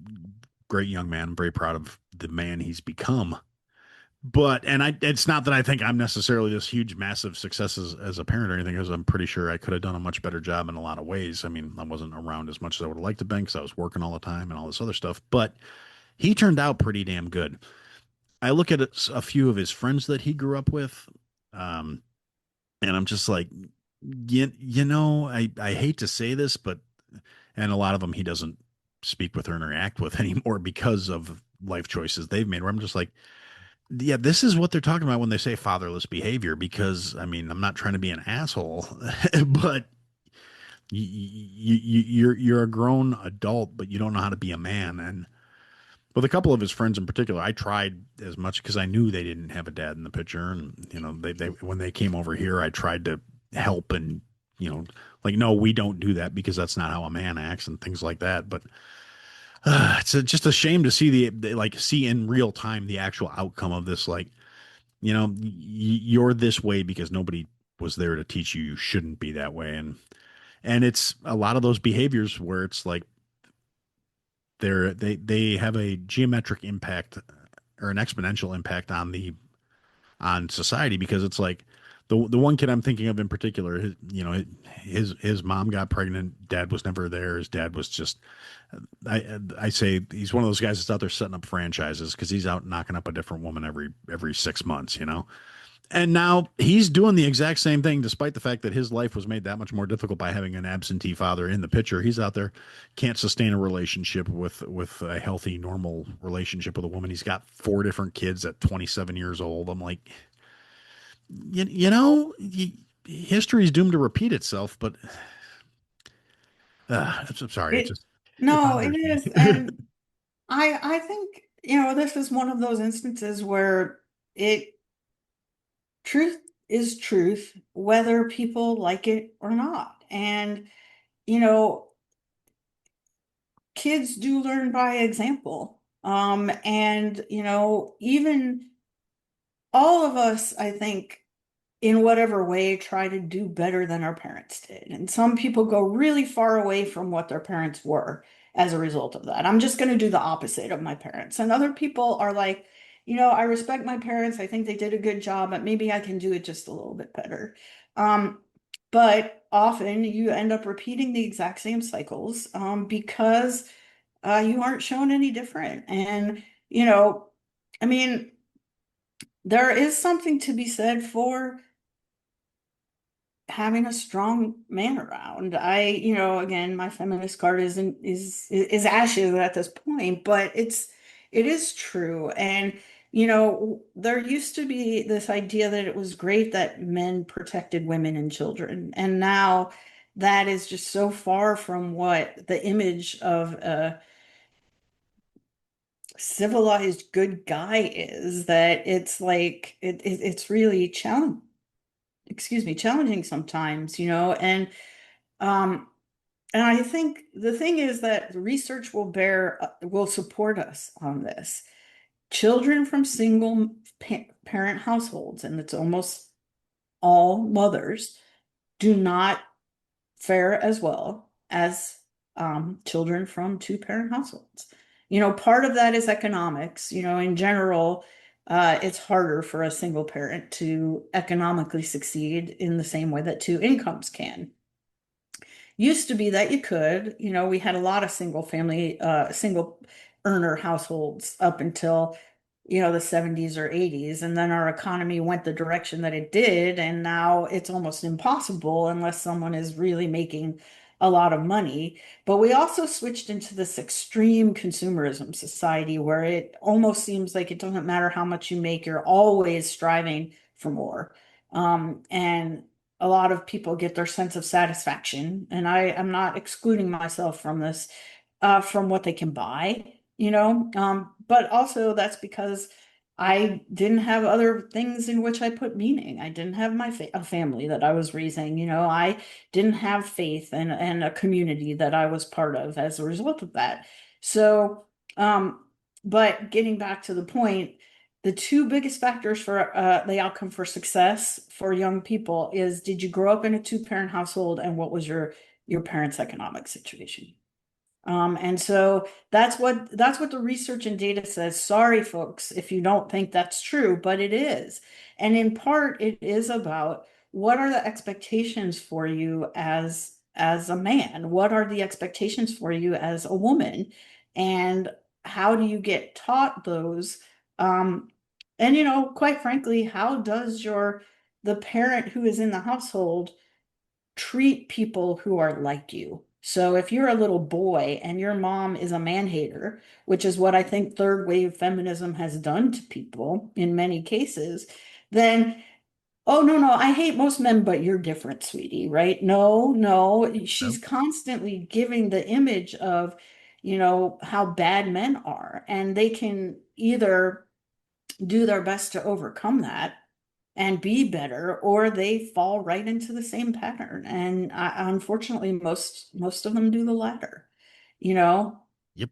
great young man. I'm very proud of the man he's become. But it's not that I think I'm necessarily this huge, massive success as a parent or anything, because I'm pretty sure I could have done a much better job in a lot of ways. I mean, I wasn't around as much as I would have liked to be, because I was working all the time and all this other stuff. But he turned out pretty damn good. I look at a few of his friends that he grew up with, um, and I'm just like, I hate to say this, but, and a lot of them he doesn't speak with or interact with anymore because of life choices they've made. Where I'm just like, yeah, this is what they're talking about when they say fatherless behavior. Because, I mean, I'm not trying to be an asshole, but you're a grown adult, but you don't know how to be a man. And with a couple of his friends in particular, I tried as much, because I knew they didn't have a dad in the picture, and they when they came over here, I tried to help and like, no, we don't do that because that's not how a man acts and things like that. But it's just a shame to see like see in real time the actual outcome of this. Like, you're this way because nobody was there to teach you you shouldn't be that way. And it's a lot of those behaviors where it's like they have a geometric impact or an exponential impact on society, because it's like the one kid I'm thinking of in particular, his mom got pregnant, dad was never there. His dad was just, I say he's one of those guys that's out there setting up franchises because he's out knocking up a different woman every 6 months, and now he's doing the exact same thing, despite the fact that his life was made that much more difficult by having an absentee father in the picture. He's out there, can't sustain a relationship with a healthy, normal relationship with a woman. He's got 4 different kids at 27 years old. I'm like, history is doomed to repeat itself. But I'm sorry, It it no, it bothers me. is. And I think, this is one of those instances where it truth is truth, whether people like it or not. And, you know, kids do learn by example. And, even all of us, I think, in whatever way, try to do better than our parents did. And some people go really far away from what their parents were as a result of that. I'm just going to do the opposite of my parents. And other people are like, I respect my parents. I think they did a good job, but maybe I can do it just a little bit better. Um, but often you end up repeating the exact same cycles because you aren't shown any different. And, I mean, there is something to be said for having a strong man around. Again, my feminist card is ashes at this point, but it is true. And there used to be this idea that it was great that men protected women and children, and now that is just so far from what the image of a civilized good guy is, that it's like it's really challenging sometimes, um, and I think the thing is that the research will support us on this. Children from single parent households, and it's almost all mothers, do not fare as well as children from two-parent households. Part of that is economics. In general, it's harder for a single parent to economically succeed in the same way that two incomes can. Used to be that you could, we had a lot of single earner households up until, the 70s or 80s. And then our economy went the direction that it did. And now it's almost impossible unless someone is really making a lot of money. But we also switched into this extreme consumerism society where it almost seems like it doesn't matter how much you make, you're always striving for more. And a lot of people get their sense of satisfaction, and I am not excluding myself from this, from what they can buy, but also that's because I didn't have other things in which I put meaning. I didn't have a family that I was raising, I didn't have faith and a community that I was part of as a result of that. So, but getting back to the point, the two biggest factors for the outcome for success for young people is, did you grow up in a two-parent household, and what was your parents' economic situation? And so that's what the research and data says. Sorry, folks, if you don't think that's true, but it is. And in part, it is about what are the expectations for you as a man? What are the expectations for you as a woman? And how do you get taught those? And quite frankly, how does the parent who is in the household treat people who are like you? So if you're a little boy and your mom is a man hater, which is what I think third wave feminism has done to people in many cases, then, oh, no, no, I hate most men, but you're different, sweetie, right? No, no, she's Yep. constantly giving the image of, how bad men are, and they can either do their best to overcome that, and be better, or they fall right into the same pattern. And unfortunately, most of them do the latter, you know. Yep.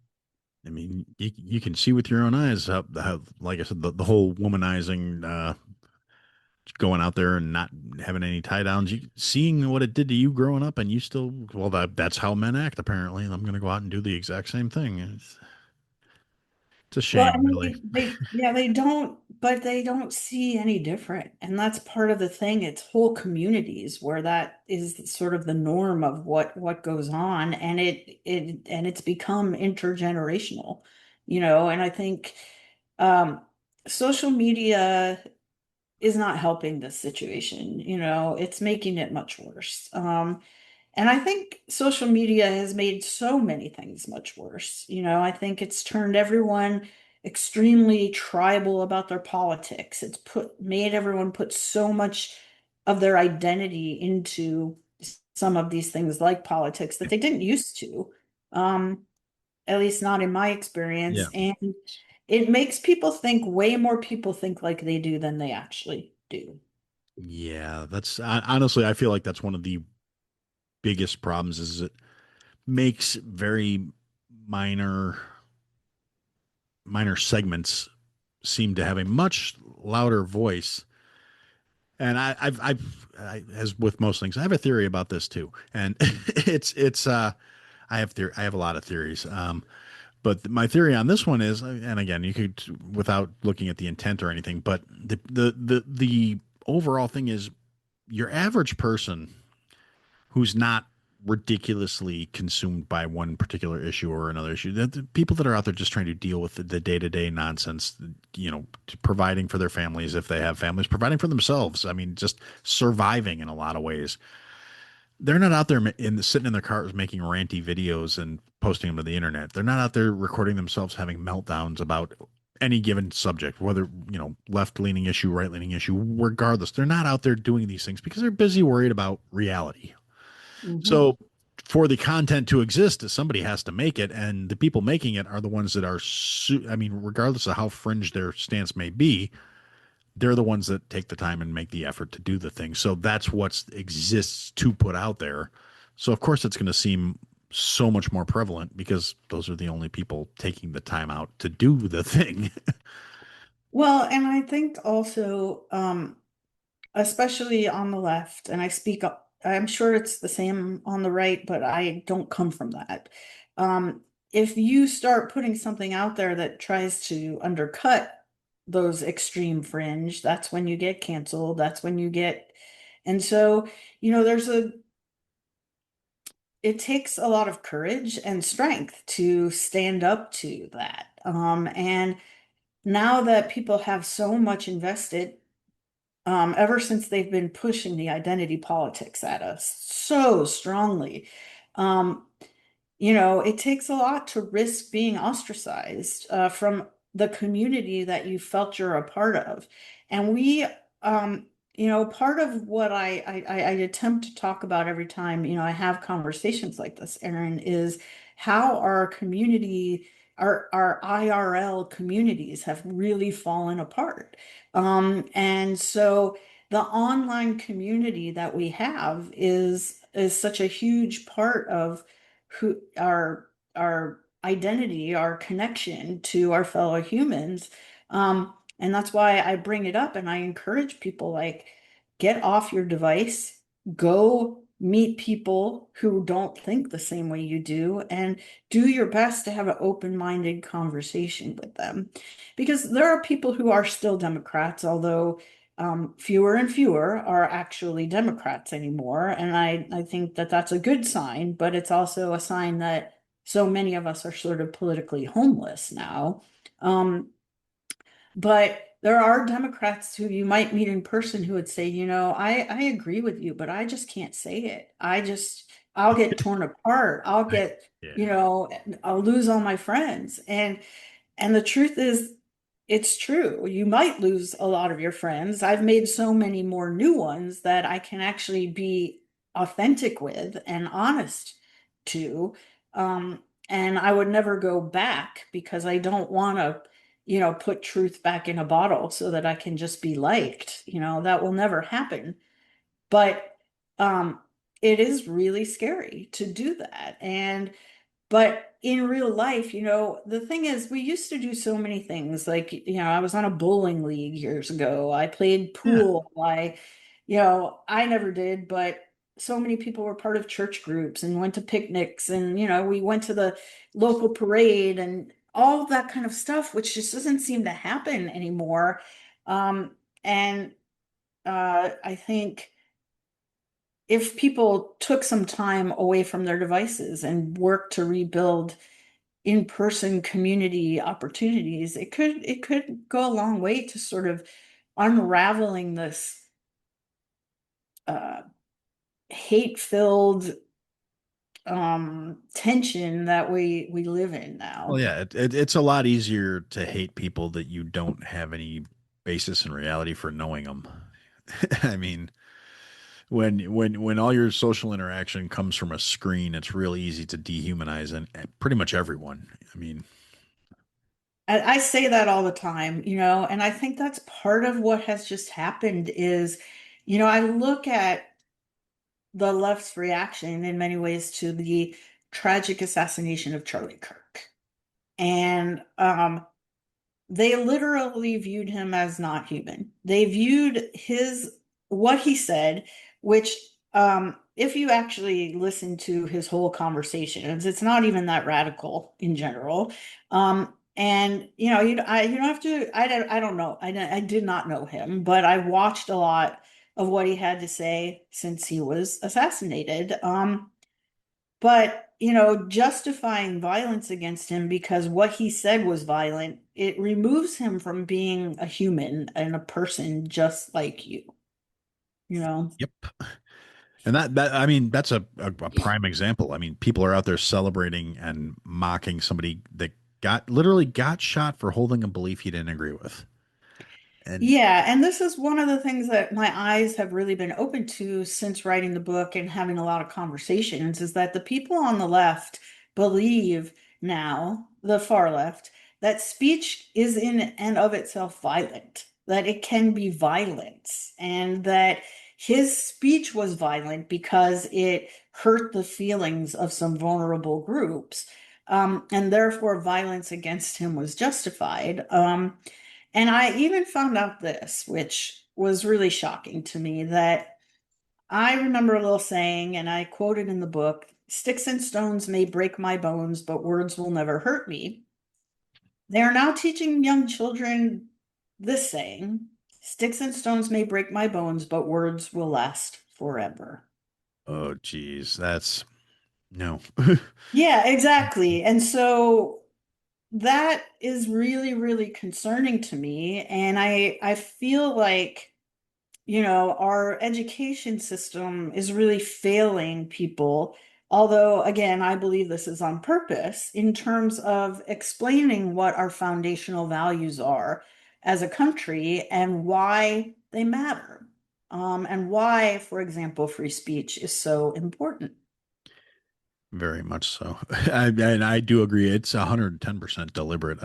I mean, you can see with your own eyes how like I said, the whole womanizing, going out there and not having any tie downs, seeing what it did to you growing up, and you still, well, that's how men act, apparently. And I'm going to go out and do the exact same thing. It's a Well, I shame, really. mean, yeah, they don't, but they don't see any different. And that's part of the thing. It's whole communities where that is sort of the norm of what goes on. And it's become intergenerational, and I think social media is not helping this situation, it's making it much worse. And I think social media has made so many things much worse. I think it's turned everyone extremely tribal about their politics. It's made everyone put so much of their identity into some of these things like politics that they didn't used to. Um, at least not in my experience. Yeah. And it makes people think way more people think like they do than they actually do. Yeah, that's honestly, I feel like that's one of the biggest problems is it makes very minor minor segments seem to have a much louder voice. And as with most things, I have a theory about this too. And I have a lot of theories. But my theory on this one is, and again, you could, without looking at the intent or anything, but the overall thing is your average person who's not ridiculously consumed by one particular issue or another issue. The people that are out there just trying to deal with the day-to-day nonsense, providing for their families if they have families, providing for themselves. I mean, just surviving in a lot of ways. They're not out there sitting in their cars making ranty videos and posting them to the internet. They're not out there recording themselves having meltdowns about any given subject, whether, left-leaning issue, right-leaning issue, regardless. They're not out there doing these things because they're busy worried about reality. Mhm. So for the content to exist, somebody has to make it, and the people making it are the ones that are. I mean, regardless of how fringe their stance may be, they're the ones that take the time and make the effort to do the thing. So that's what exists to put out there. So of course it's going to seem so much more prevalent because those are the only people taking the time out to do the thing. Well, and I think also, especially on the left, and I'm sure it's the same on the right, but I don't come from that. Um, if you start putting something out there that tries to undercut those extreme fringe, that's when you get canceled. And so, it takes a lot of courage and strength to stand up to that. And now that people have so much invested, ever since they've been pushing the identity politics at us so strongly. Um, it takes a lot to risk being ostracized from the community that you felt you're a part of. And part of what I attempt to talk about every time, I have conversations like this, Erin, is how our IRL communities have really fallen apart. And so the online community that we have is such a huge part of who our identity, our connection to our fellow humans. And that's why I bring it up and I encourage people, like, get off your device, go meet people who don't think the same way you do, and do your best to have an open-minded conversation with them. Because there are people who are still Democrats, although fewer and fewer are actually Democrats anymore. And I think that that's a good sign, but it's also a sign that so many of us are sort of politically homeless now. Um, but there are Democrats who you might meet in person who would say, I agree with you, but I just can't say it. I'll get torn apart. Yeah. I'll lose all my friends. And the truth is, it's true. You might lose a lot of your friends. I've made so many more new ones that I can actually be authentic with and honest to. And I would never go back because I don't want to put truth back in a bottle so that I can just be liked. That will never happen. But um, it is really scary to do that. But in real life, the thing is, we used to do so many things. Like, I was on a bowling league years ago. I played Yeah. pool. I never did, but so many people were part of church groups and went to picnics, and, we went to the local parade and all of that kind of stuff, which just doesn't seem to happen anymore. And I think if people took some time away from their devices and worked to rebuild in-person community opportunities, it could go a long way to sort of unraveling this uh, hate-filled tension that we live in Well, now. yeah, it's a lot easier to hate people that you don't have any basis in reality for knowing them. I mean, when all your social interaction comes from a screen, it's real easy to dehumanize and pretty much everyone. I mean, I say that all the time, and I think that's part of what has just happened is, I look at the left's reaction in many ways to the tragic assassination of Charlie Kirk. And they literally viewed him as not human. They viewed what he said, which if you actually listen to his whole conversations, it's not even that radical in general. And you don't have to. I don't know. I did not know him, but I watched a lot of what he had to say since he was assassinated. But, justifying violence against him because what he said was violent, it removes him from being a human and a person just like you, you know? yep. And that I mean, that's a prime example. I mean, people are out there celebrating and mocking somebody that literally got shot for holding a belief he didn't agree with. And Yeah, and this is one of the things that my eyes have really been open to since writing the book and having a lot of conversations is that the people on the left believe now, the far left, that speech is in and of itself violent, that it can be violence, and that his speech was violent because it hurt the feelings of some vulnerable groups, and therefore violence against him was justified. And I even found out this, which was really shocking to me, that I remember a little saying, and I quoted in the book, sticks and stones may break my bones, but words will never hurt me. They are now teaching young children this saying, sticks and stones may break my bones, but words will last forever. oh, geez, that's no. Yeah, exactly. And so that is really, really concerning to me. And I feel like our education system is really failing people. Although, again, I believe this is on purpose in terms of explaining what our foundational values are as a country and why they matter. And why, for example, free speech is so important. Very much so. And I do agree. It's 110% deliberate.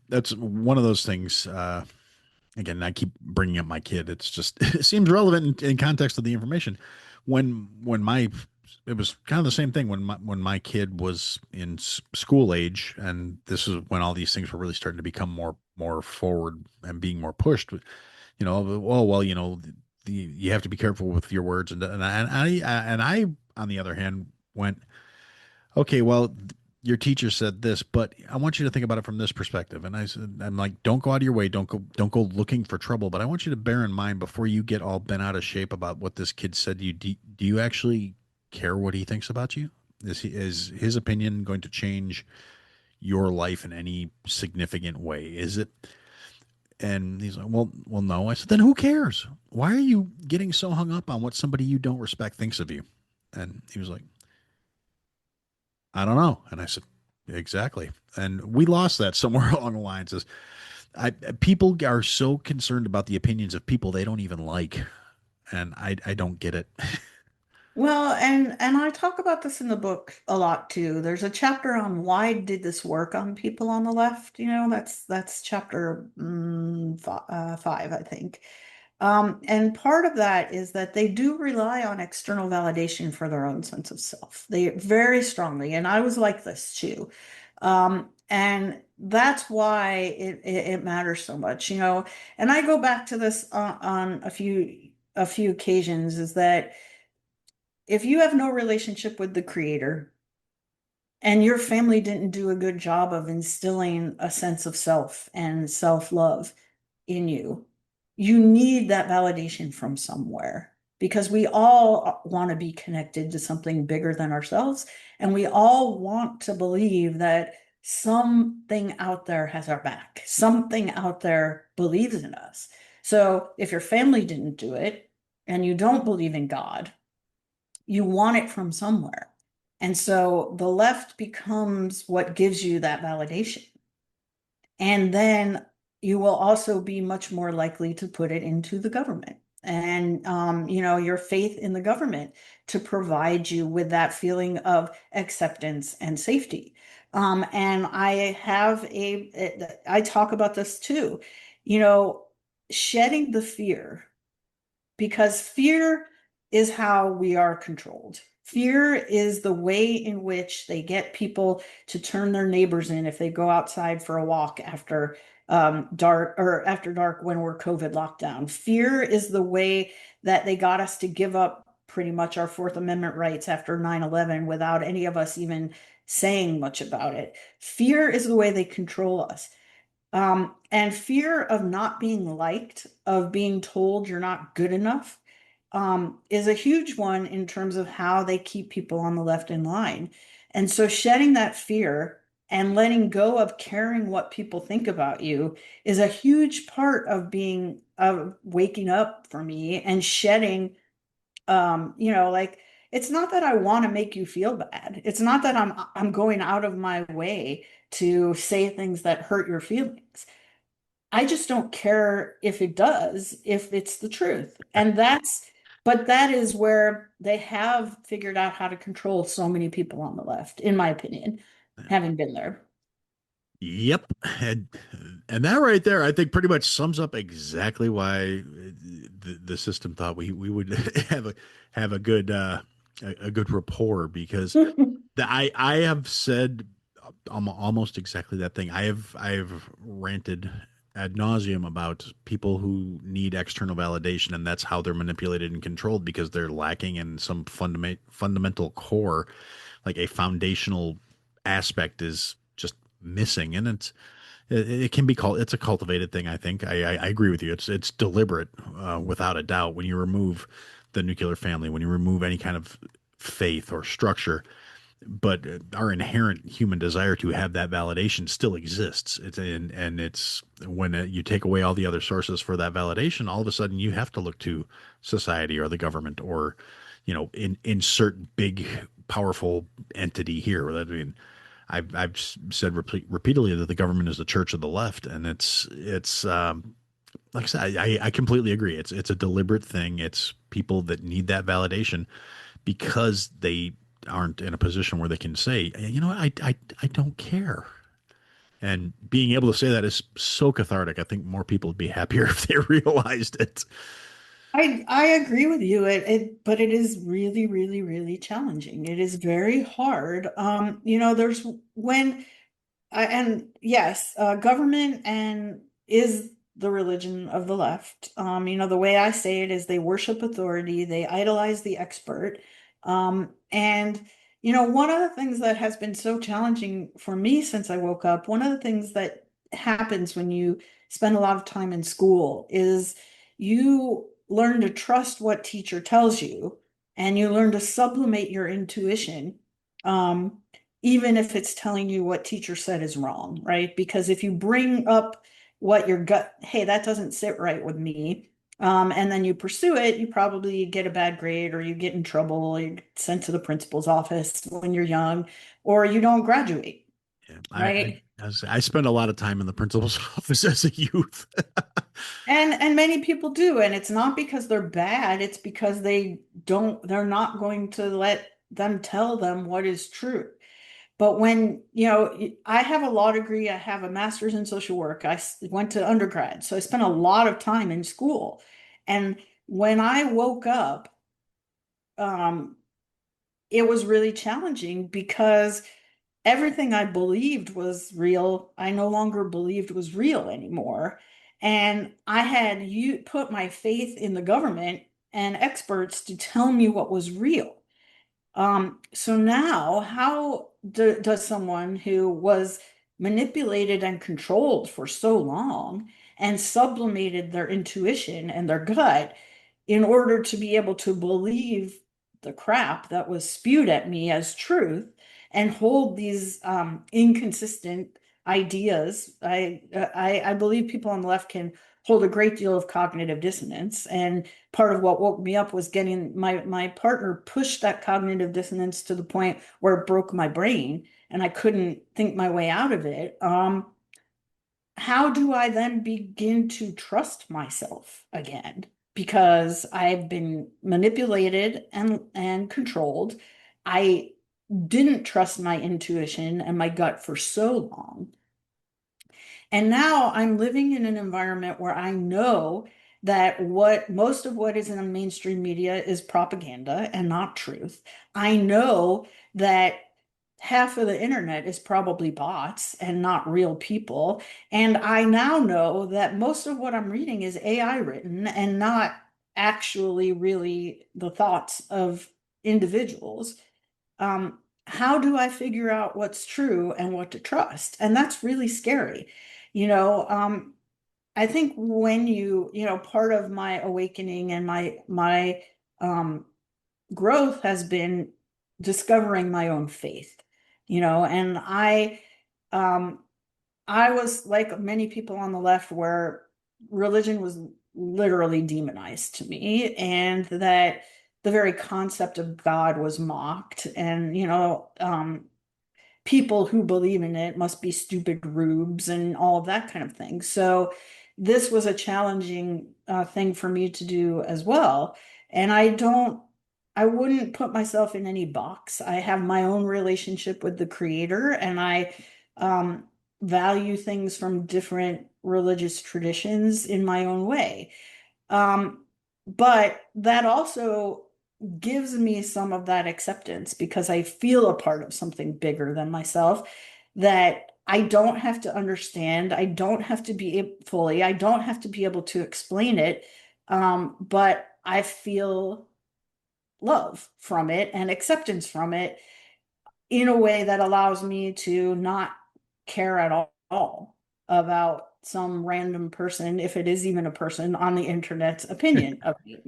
That's one of those things. Again, I keep bringing up my kid. It's just, it seems relevant in context of the information. When it was kind of the same thing when my kid was in school age, and this is when all these things were really starting to become more forward and being more pushed. Oh well, you have to be careful with your words, and I on the other hand went, okay, well, your teacher said this, but I want you to think about it from this perspective. And I said, I'm like, don't go out of your way, don't go looking for trouble, but I want you to bear in mind before you get all bent out of shape about what this kid said to you. Do you actually care what he thinks about you? Is his opinion going to change your life in any significant way? Is it? And he's like, well, no. I said, then who cares? Why are you getting so hung up on what somebody you don't respect thinks of you? And he was like, I don't know. And I said, exactly. And we lost that somewhere along the lines. Is people are so concerned about the opinions of people they don't even like, and I don't get it. Well, and I talk about this in the book a lot too. There's a chapter on why did this work on people on the left? That's chapter 5, I think. And part of that is that they do rely on external validation for their own sense of self. They very strongly, and I was like this too. And that's why it matters so much, And I go back to this on a few occasions is that if you have no relationship with the creator and your family didn't do a good job of instilling a sense of self and self-love in you, you need that validation from somewhere because we all want to be connected to something bigger than ourselves. And we all want to believe that something out there has our back, something out there believes in us. So if your family didn't do it and you don't believe in God, you want it from somewhere. And so the left becomes what gives you that validation. And then you will also be much more likely to put it into the government and your faith in the government to provide you with that feeling of acceptance and safety. And I talk about this too, you know, shedding the fear because fear is how we are controlled. Fear is the way in which they get people to turn their neighbors in if they go outside for a walk after dark or after dark when we're COVID lockdown. Fear is the way that they got us to give up pretty much our Fourth Amendment rights after 9/11 without any of us even saying much about it. Fear is the way they control us. And fear of not being liked, of being told you're not good enough, is a huge one in terms of how they keep people on the left in line. And so shedding that fear and letting go of caring what people think about you is a huge part of being of waking up for me and shedding like it's not that I want to make you feel bad. It's not that I'm going out of my way to say things that hurt your feelings. I just don't care if it does, if it's the truth. But that is where they have figured out how to control so many people on the left, in my opinion, having been there. Yep, and that right there, I think, pretty much sums up exactly why the system thought we would have a good a good rapport because I have said almost exactly that thing. I have ranted ad nauseum about people who need external validation, and that's how they're manipulated and controlled because they're lacking in some fundamental core, like a foundational aspect is just missing, and it can be called it's a cultivated thing. I think I agree with you. It's deliberate, without a doubt. When you remove the nuclear family, when you remove any kind of faith or structure, but our inherent human desire to have that validation still exists. And it's when you take away all the other sources for that validation, all of a sudden you have to look to society or the government or, insert big powerful entity here. I mean, I've said repeatedly that the government is the church of the left, and it's like I said, I completely agree. It's a deliberate thing. It's people that need that validation because they aren't in a position where they can say, I don't care. And being able to say that is so cathartic. I think more people would be happier if they realized it. I agree with you. But it is really, really, really challenging. It is very hard. There's when and yes, government and is the religion of the left. The way I say it is they worship authority, they idolize the expert. And one of the things that has been so challenging for me since I woke up, one of the things that happens when you spend a lot of time in school is you learn to trust what teacher tells you, and you learn to sublimate your intuition. Um, Even if it's telling you what teacher said is wrong, right? Because if you bring up what your gut, hey, that doesn't sit right with me, and then you pursue it, you probably get a bad grade or you get in trouble, you get sent to the principal's office when you're young, or you don't graduate, Yeah, right? I spent a lot of time in the principal's office as a youth. And many people do, and it's not because they're bad, it's because they're not going to let them tell them what is true. But when, I have a law degree, I have a master's in social work, went to undergrad, so I spent a lot of time in school. And when I woke up, um, it was really challenging because everything I believed was real, I no longer believed was real anymore. And I had you put my faith in the government and experts to tell me what was real. So now, does someone who was manipulated and controlled for so long and sublimated their intuition and their gut in order to be able to believe the crap that was spewed at me as truth and hold these inconsistent ideas? I believe people on the left can hold a great deal of cognitive dissonance, and part of what woke me up was getting my partner pushed that cognitive dissonance to the point where it broke my brain and I couldn't think my way out of it. How do I then begin to trust myself again? Because I've been manipulated and controlled. I didn't trust my intuition and my gut for so long. And now I'm living in an environment where I know that what most of what is in the mainstream media is propaganda and not truth. I know that half of the internet is probably bots and not real people. And I now know that most of what I'm reading is AI written and not actually really the thoughts of individuals. How do I figure out what's true and what to trust? And that's really scary. You know, I think when part of my awakening and my um, growth has been discovering my own faith, and um, I was like many people on the left where religion was literally demonized to me, and that the very concept of God was mocked, and people who believe in it must be stupid rubes and all of that kind of thing. So this was a challenging thing for me to do as well. And I wouldn't put myself in any box. I have my own relationship with the creator, and I um, value things from different religious traditions in my own way. Um, but that also gives me some of that acceptance because I feel a part of something bigger than myself that I don't have to understand. I don't have to be fully, I don't have to be able to explain it. But I feel love from it and acceptance from it in a way that allows me to not care at all about some random person, if it is even a person on the internet's opinion of me.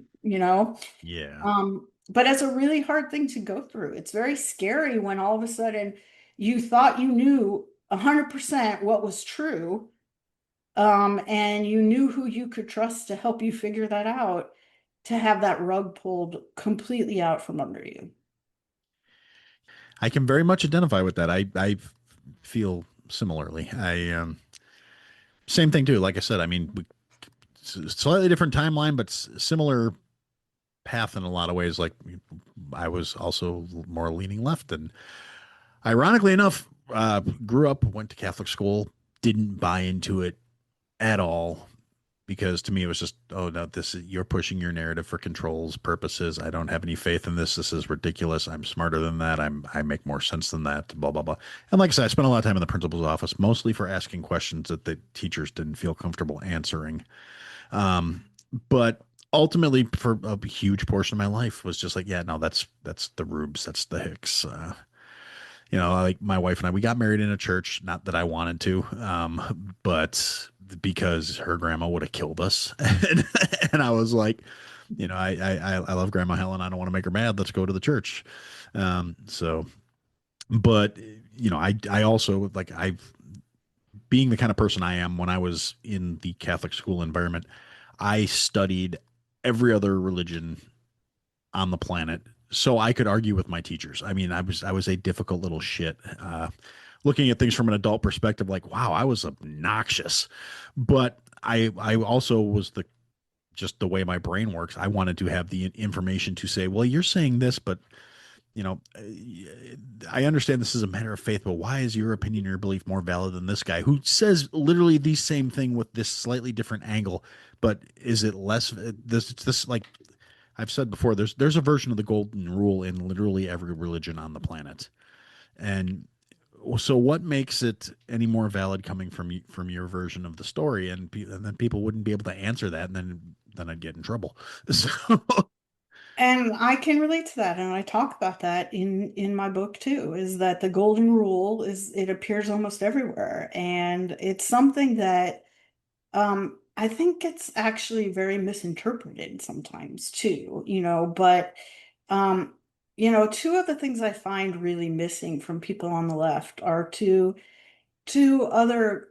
Yeah. But it's a really hard thing to go through. It's very scary when all of a sudden you thought you knew 100% what was true, and you knew who you could trust to help you figure that out, to have that rug pulled completely out from under you. I can very much identify with that. I feel similarly. Same thing too. Like I said, I mean, slightly different timeline, but similar path in a lot of ways. Like I was also more leaning left, and ironically enough, grew up, went to Catholic school, didn't buy into it at all because to me it was just, oh no, this is, you're pushing your narrative for controls purposes. I don't have any faith in this. This is ridiculous. I'm smarter than that. I make more sense than that. Blah blah blah. And like I said, I spent a lot of time in the principal's office, mostly for asking questions that the teachers didn't feel comfortable answering. But ultimately, for a huge portion of my life, was just like, yeah, no, that's the Rubes, that's the Hicks. Like my wife and I, we got married in a church. Not that I wanted to, but because her grandma would have killed us, and I was like, I love Grandma Helen. I don't want to make her mad. Let's go to the church. So, but I also like being the kind of person I am when I was in the Catholic school environment, I studied every other religion on the planet so I could argue with my teachers. I mean, I was a difficult little shit. looking at things from an adult perspective, like, wow, I was obnoxious. But I also was just the way my brain works. I wanted to have the information to say, well, you're saying this, but you know, I understand this is a matter of faith, but why is your opinion, your belief more valid than this guy who says literally the same thing with this slightly different angle? But is it less this like I've said before, there's a version of the golden rule in literally every religion on the planet. And so what makes it any more valid coming from your version of the story? And then people wouldn't be able to answer that, and then I'd get in trouble. So And I can relate to that, and I talk about that in my book too, is that the golden rule is it appears almost everywhere. And it's something that I think it's actually very misinterpreted sometimes too, but um, two of the things I find really missing from people on the left are two other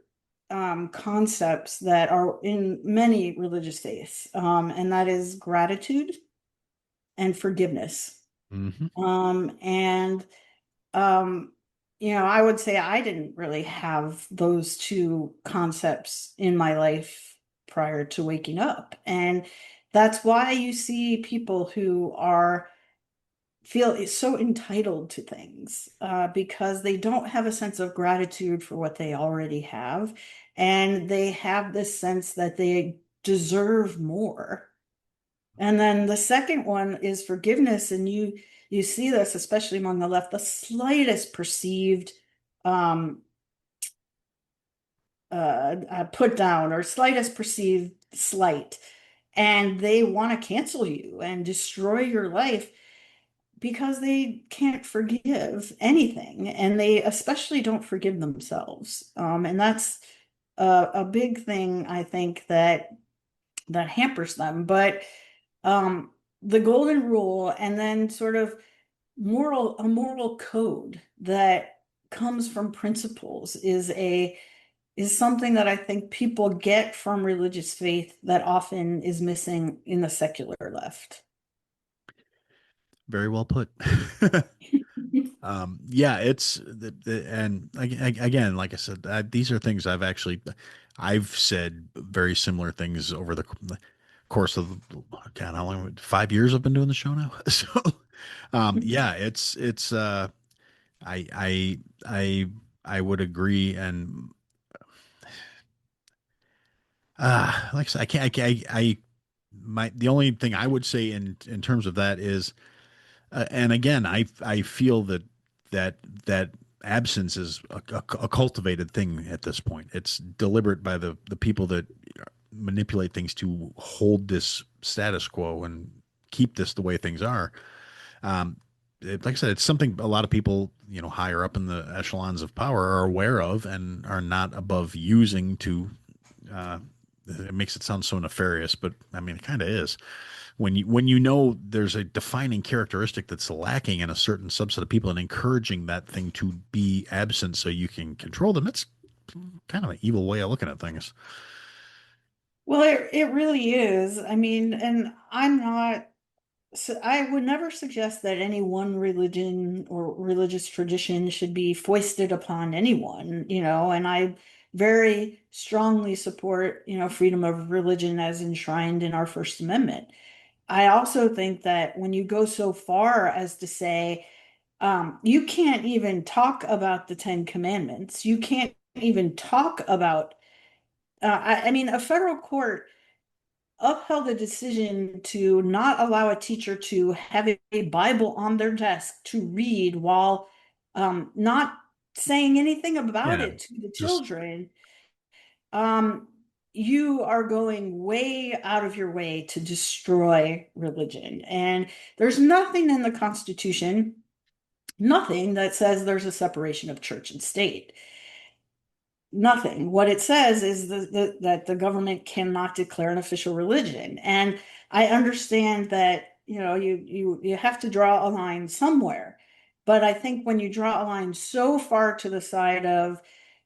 concepts that are in many religious faiths, and that is gratitude and forgiveness. mhm. And um, I would say I didn't really have those two concepts in my life prior to waking up. And that's why you see people who are feel so entitled to things, because they don't have a sense of gratitude for what they already have. And they have this sense that they deserve more. And then the second one is forgiveness, and you see this especially among the left, the slightest perceived um, put down or slightest perceived slight, and they want to cancel you and destroy your life because they can't forgive anything, and they especially don't forgive themselves. And that's a big thing, I think, that hampers them. But um, the golden rule, and then sort of a moral code that comes from principles is something that I think people get from religious faith that often is missing in the secular left. Very well put. Yeah, it's and again, like I said, these are things I've said very similar things over the course of God, how long? 5 years I've been doing the show now. So, yeah, it's I I I I would agree, and like I said, I can't, I my the only thing I would say in terms of that is. And again, I feel that that absence is a cultivated thing at this point. It's deliberate by the people that manipulate things to hold this status quo and keep this the way things are. Like I said, it's something a lot of people, higher up in the echelons of power are aware of and are not above using to. Uh, it makes it sound so nefarious, but I mean, it kind of is when you know there's a defining characteristic that's lacking in a certain subset of people and encouraging that thing to be absent so you can control them. It's kind of an evil way of looking at things. Well, it really is. I mean, and I'm not, so I would never suggest that any one religion or religious tradition should be foisted upon anyone, and I very strongly support, freedom of religion as enshrined in our First Amendment. I also think that when you go so far as to say, you can't even talk about the Ten Commandments, you can't even talk about, I mean, a federal court upheld a decision to not allow a teacher to have a Bible on their desk to read while not saying anything about Yeah, it to the just children. Um, you are going way out of your way to destroy religion. And there's nothing in the Constitution, nothing that says there's a separation of church and state. Nothing. What it says is that the government cannot declare an official religion. And I understand that, you have to draw a line somewhere. But I think when you draw a line so far to the side of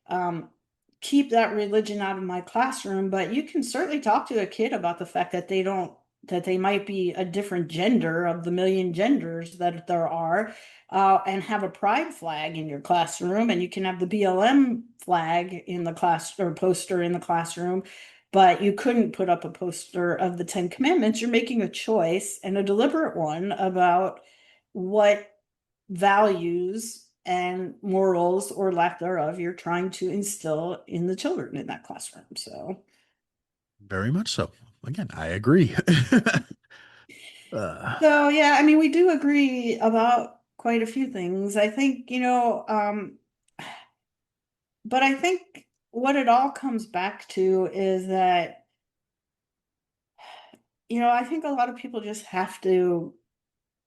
um, keep that religion out of my classroom, but you can certainly talk to a kid about the fact that they don't that they might be a different gender of the million genders that there are, and have a pride flag in your classroom, and you can have the BLM flag in the class or poster in the classroom, but you couldn't put up a poster of the Ten Commandments. You're making a choice, and a deliberate one, about what values and morals or lack thereof you're trying to instill in the children in that classroom. So, Very much so. Again, I agree. uh, so yeah, I mean, we do agree about quite a few things. I think, but I think what it all comes back to is that, I think a lot of people just have to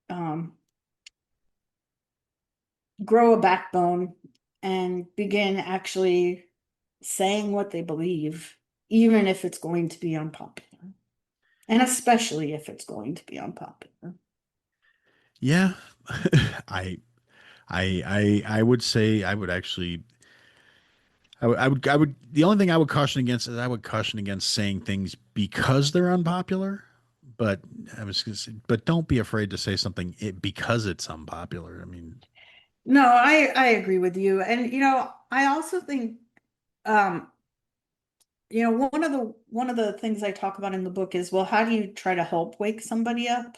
um, grow a backbone and begin actually saying what they believe, even if it's going to be unpopular, and especially if it's going to be unpopular. yeah, I, I would say I would actually, I would. The only thing I would caution against is I would caution against saying things because they're unpopular. But I was gonna say, but don't be afraid to say something because it's unpopular. I mean, No, I agree with you. And I also think um one of the things I talk about in the book is, well, how do you try to help wake somebody up?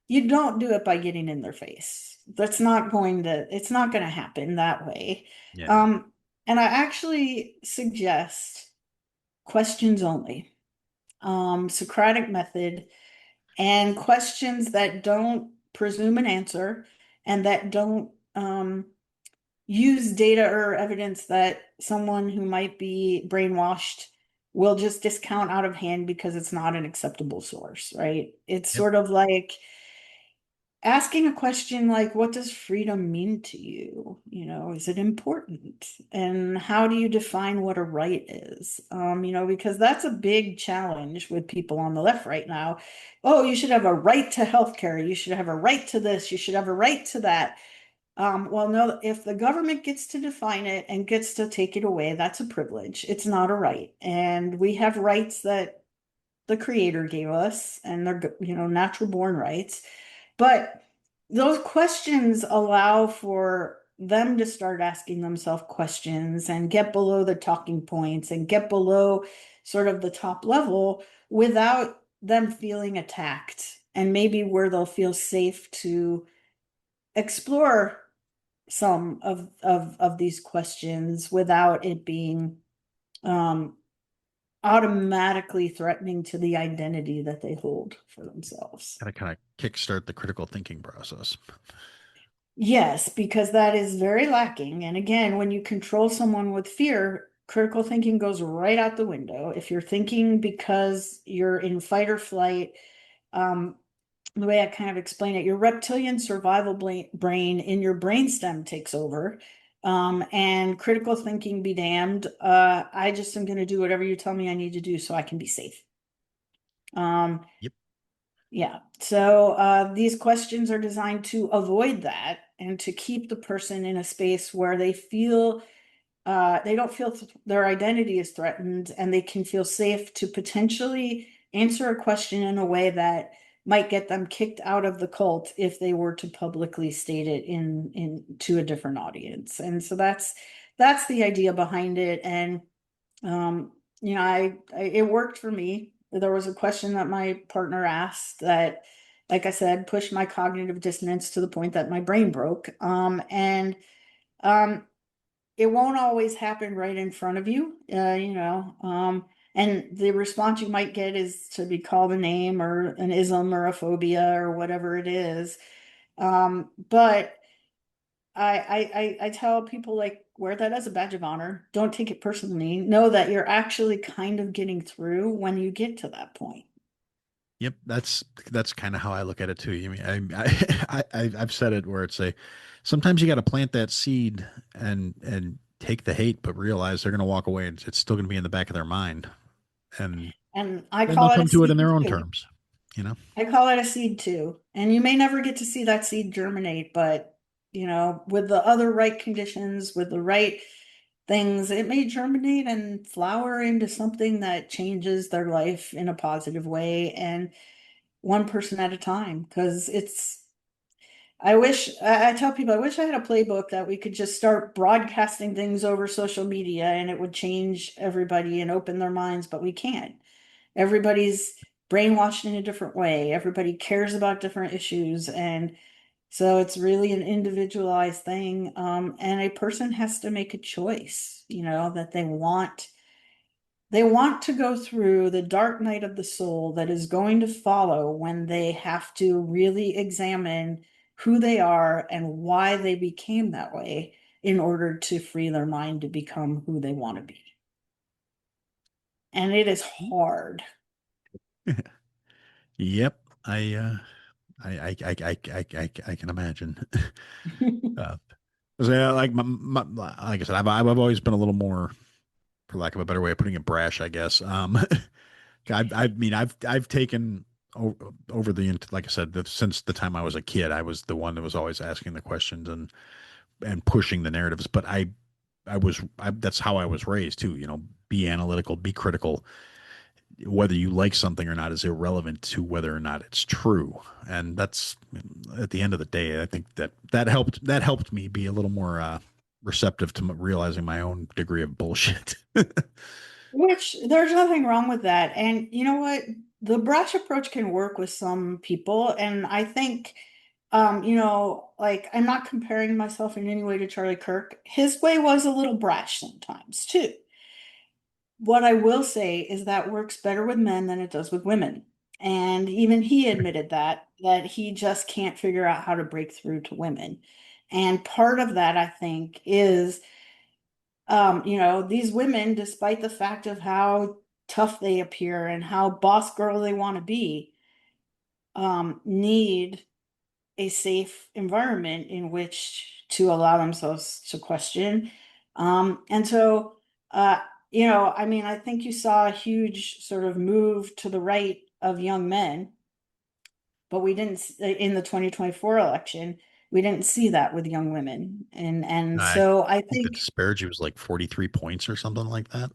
You don't do it by getting in their face. It's not going to happen that way. yeah, no. And I actually suggest questions only, Socratic method, and questions that don't presume an answer and that don't use data or evidence that someone who might be brainwashed will just discount out of hand because it's not an acceptable source, right? It's Yep. sort of like asking a question like, what does freedom mean to you? Is it important? And how do you define what a right is? Because that's a big challenge with people on the left right now. Oh, you should have a right to healthcare. You should have a right to this. You should have a right to that. Well, no, if the government gets to define it and gets to take it away, that's a privilege. It's not a right. And we have rights that the creator gave us, and they're, natural born rights. But those questions allow for them to start asking themselves questions and get below the talking points and get below sort of the top level without them feeling attacked, and maybe where they'll feel safe to explore some of these questions without it being um, automatically threatening to the identity that they hold for themselves. Gotta kind of kickstart the critical thinking process. Yes, because that is very lacking. And again, when you control someone with fear, critical thinking goes right out the window. If you're thinking because you're in fight or flight, um, the way I kind of explain it, your reptilian survival brain in your brainstem takes over. And critical thinking be damned. I just am going to do whatever you tell me I need to do so I can be safe. Um, Yep. yeah. So these questions are designed to avoid that and to keep the person in a space where they don't feel their identity is threatened, and they can feel safe to potentially answer a question in a way that might get them kicked out of the cult if they were to publicly state it in to a different audience. And so that's the idea behind it. And it worked for me. There was a question that my partner asked that, like I said, pushed my cognitive dissonance to the point that my brain broke. And um, it won't always happen right in front of you, and the response you might get is to be called a name or an ism or a phobia or whatever it is. But I tell people, like, wear that as a badge of honor. Don't take it personally. Know that you're actually kind of getting through when you get to that point. Yep, that's kind of how I look at it too. You mean I've said it where it's a sometimes you got to plant that seed and take the hate, but realize they're going to walk away and it's still going to be in the back of their mind, and And I then they'll call it a come to it in seed their own too. terms. You know. I call it a seed too. And you may never get to see that seed germinate, but with the other right conditions, with the right things, it may germinate and flower into something that changes their life in a positive way. And one person at a time, because I tell people, I wish I had a playbook that we could just start broadcasting things over social media and it would change everybody and open their minds, but we can't. Everybody's brainwashed in a different way. Everybody cares about different issues. And so it's really an individualized thing. And a person has to make a choice, that they want to go through the dark night of the soul that is going to follow when they have to really examine who they are and why they became that way in order to free their mind to become who they want to be. And it is hard. Yep. I can imagine. uh, so, yeah, like I said, I've always been a little more, for lack of a better way of putting it, brash, I guess. I mean, I've taken over like I said, since the time I was a kid, I was the one that was always asking the questions and pushing the narratives. But that's how I was raised too. Be analytical, be critical. Whether you like something or not is irrelevant to whether or not it's true. And that's, at the end of the day, I think that helped me be a little more receptive to realizing my own degree of bullshit. Which there's nothing wrong with that. And you know what? The brush approach can work with some people. And I think, like I'm not comparing myself in any way to Charlie Kirk. His way was a little brash sometimes too. What I will say is that works better with men than it does with women. And even he admitted that he just can't figure out how to break through to women. And part of that, I think, is these women, despite the fact of how tough they appear and how boss girl they want to be, need a safe environment in which to allow themselves to question. And so, I mean, I think you saw a huge sort of move to the right of young men, but we didn't in the 2024 election. We didn't see that with young women, and I so I think the think. disparity was like 43 points or something like that.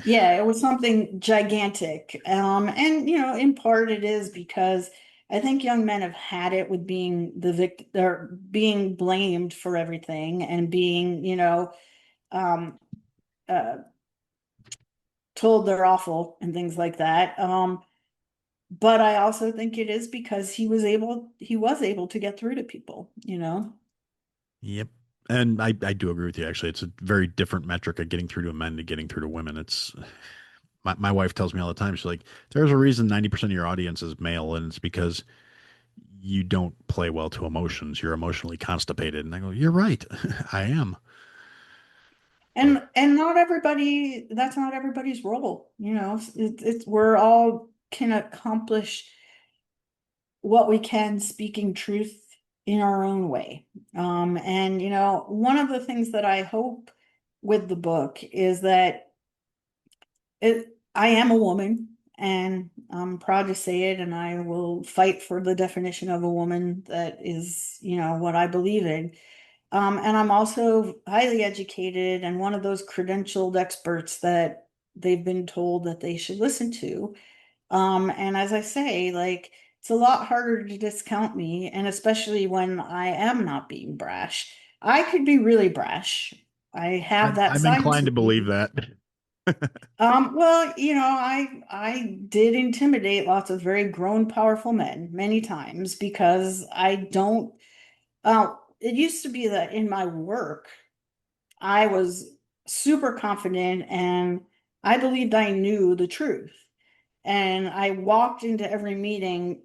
Yeah, it was something gigantic. And in part it is because I think young men have had it with being the victim or being blamed for everything and being, um, uh, told they're awful and things like that. But I also think it is because he was able to get through to people. Yep. And I do agree with you. Actually, it's a very different metric of getting through to men to getting through to women. It's my wife tells me all the time. She's like, "There's a reason 90% of your audience is male, and it's because you don't play well to emotions. You're emotionally constipated." And I go, "You're right. I am." But And not everybody, that's not everybody's role. We're all can accomplish what we can speaking truth in our own way. And one of the things that I hope with the book is that I am a woman and I'm proud to say it, and I will fight for the definition of a woman that is, what I believe in. And I'm also highly educated and one of those credentialed experts that they've been told that they should listen to. And as I say, like, it's a lot harder to discount me, and especially when I am not being brash. I could be really brash. I have that I'm side inclined to to believe me. that. Well, I did intimidate lots of very grown, powerful men many times because I don't. It used to be that in my work, I was super confident and I believed I knew the truth. And I walked into every meeting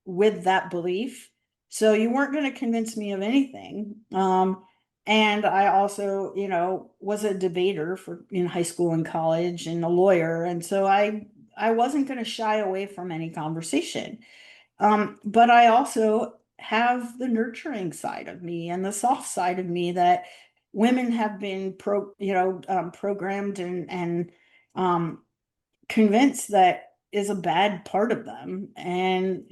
with that belief. So you weren't going to convince me of anything. And I also, was a debater for in high school and college and a lawyer. And so I wasn't going to shy away from any conversation. But I also have the nurturing side of me and the soft side of me that women have been programmed and um, convinced that is a bad part of them. And,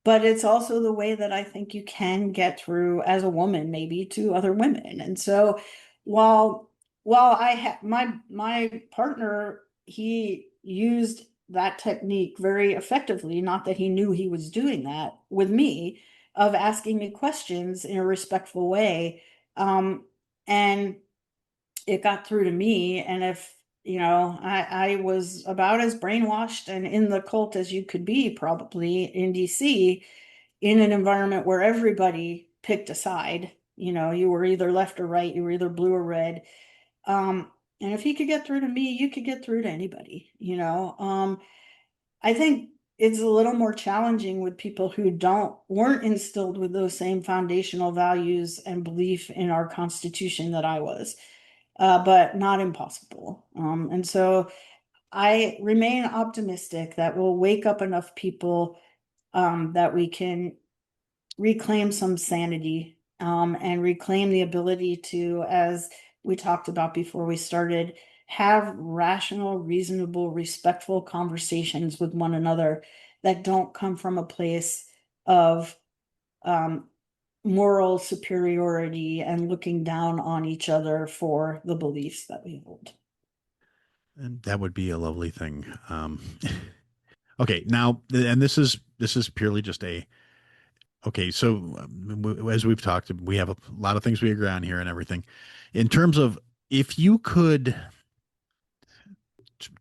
but it's also the way that I think you can get through as a woman, maybe to other women. And so while while I had my partner, he used that technique very effectively, not that he knew he was doing that with me, of asking me questions in a respectful way. And it got through to me. And if, I was about as brainwashed and in the cult as you could be, probably in DC, in an environment where everybody picked a side. You were either left or right, you were either blue or red. And if he could get through to me, you could get through to anybody. I think it's a little more challenging with people who weren't instilled with those same foundational values and belief in our Constitution that I was, but not impossible. And so I remain optimistic that we'll wake up enough people, that we can reclaim some sanity, and reclaim the ability to, as we talked about before we started, have rational, reasonable, respectful conversations with one another that don't come from a place of um, moral superiority and looking down on each other for the beliefs that we hold. And that would be a lovely thing. Okay, now, and this is purely just a okay. So as we've talked, we have a lot of things we agree on here and everything. In terms of if you could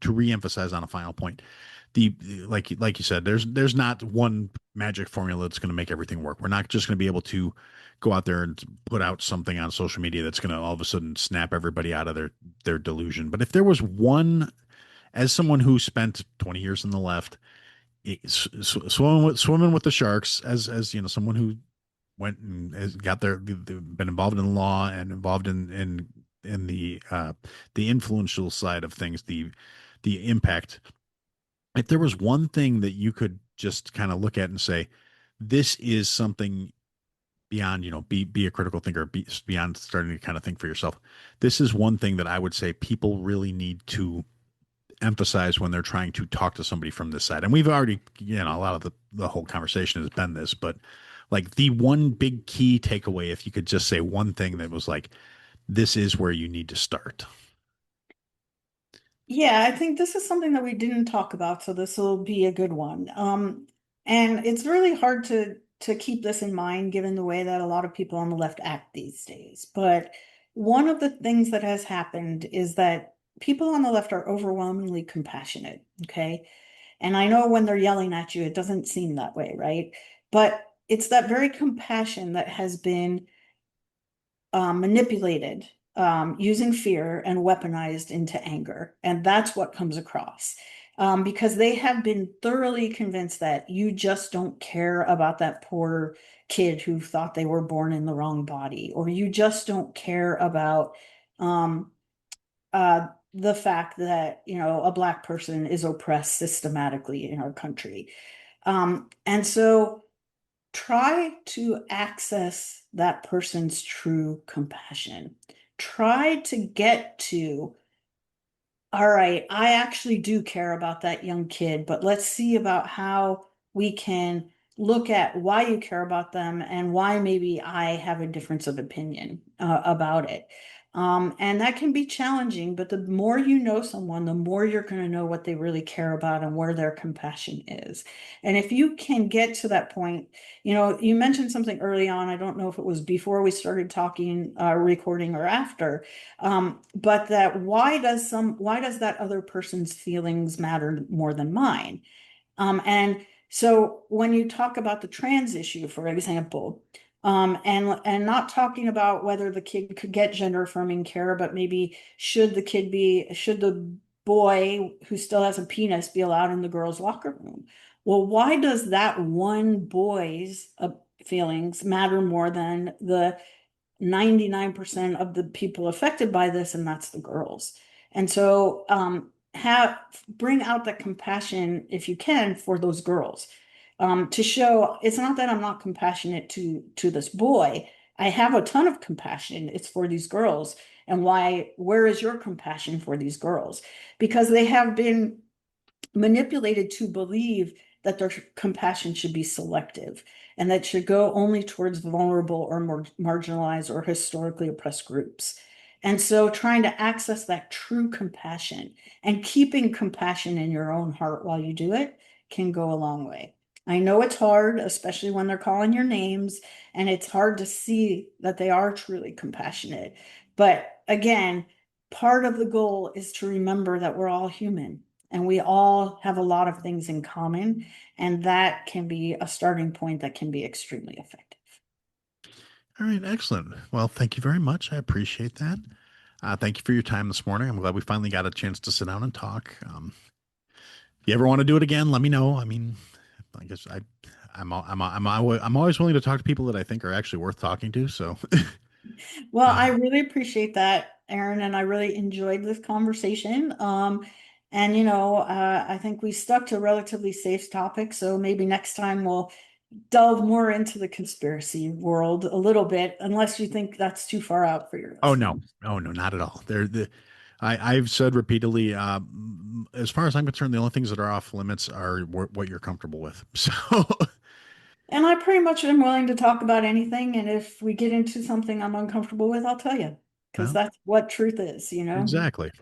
to reemphasize on a final point, the like you said, there's not one magic formula that's going to make everything work. We're not just going to be able to go out there and put out something on social media that's going to all of a sudden snap everybody out of their delusion. But if there was one, as someone who spent 20 years in the left, swimming with the sharks, as someone who went and has got been involved in law and involved in the influential side of things, the impact. If there was one thing that you could just kind of look at and say, this is something beyond, be a critical thinker, beyond starting to kind of think for yourself. This is one thing that I would say people really need to emphasize when they're trying to talk to somebody from this side. And we've already, a lot of the whole conversation has been this, but like the one big key takeaway, if you could just say one thing that was like, this is where you need to start. Yeah, I think this is something that we didn't talk about, so this will be a good one. And it's really hard to keep this in mind given the way that a lot of people on the left act these days. But one of the things that has happened is that people on the left are overwhelmingly compassionate, okay? And I know when they're yelling at you, it doesn't seem that way, right? But it's that very compassion that has been manipulated, using fear and weaponized into anger. And that's what comes across. Because they have been thoroughly convinced that you just don't care about that poor kid who thought they were born in the wrong body, or you just don't care about um, the fact that, a Black person is oppressed systematically in our country. And so try to access that person's true compassion. Try to get to, all right, I actually do care about that young kid, but let's see about how we can look at why you care about them and why maybe I have a difference of opinion about it. And that can be challenging, but the more you know someone, the more you're going to know what they really care about and where their compassion is. And if you can get to that point, you mentioned something early on. I don't know if it was before we started talking, recording, or after, but that why does that other person's feelings matter more than mine? And so when you talk about the trans issue, for example, and not talking about whether the kid could get gender affirming care, but maybe should the boy who still has a penis be allowed in the girls' locker room? Well, why does that one boy's feelings matter more than the 99% of the people affected by this, and that's the girls? And so bring out the compassion if you can for those girls, to show it's not that I'm not compassionate to this boy. I have a ton of compassion. It's for these girls. And where is your compassion for these girls? Because they have been manipulated to believe that their compassion should be selective and that should go only towards vulnerable or more marginalized or historically oppressed groups. And so trying to access that true compassion and keeping compassion in your own heart while you do it can go a long way. I know it's hard, especially when they're calling your names, and it's hard to see that they are truly compassionate. But again, part of the goal is to remember that we're all human and we all have a lot of things in common, and that can be a starting point that can be extremely effective. All right, excellent. Well, thank you very much. I appreciate that. Thank you for your time this morning. I'm glad we finally got a chance to sit down and talk. If you ever want to do it again, let me know. I mean, I guess I'm always willing to talk to people that I think are actually worth talking to. So, Well, uh, I really appreciate that, Aaron, and I really enjoyed this conversation. And I think we stuck to relatively safe topics, so maybe next time we'll delve more into the conspiracy world a little bit, unless you think that's too far out for your listeners. oh no, not at all. I've said repeatedly, as far as I'm concerned, the only things that are off limits are what you're comfortable with. So, And I pretty much am willing to talk about anything, and if we get into something I'm uncomfortable with, I'll tell you, because well, that's what truth is, you know? exactly.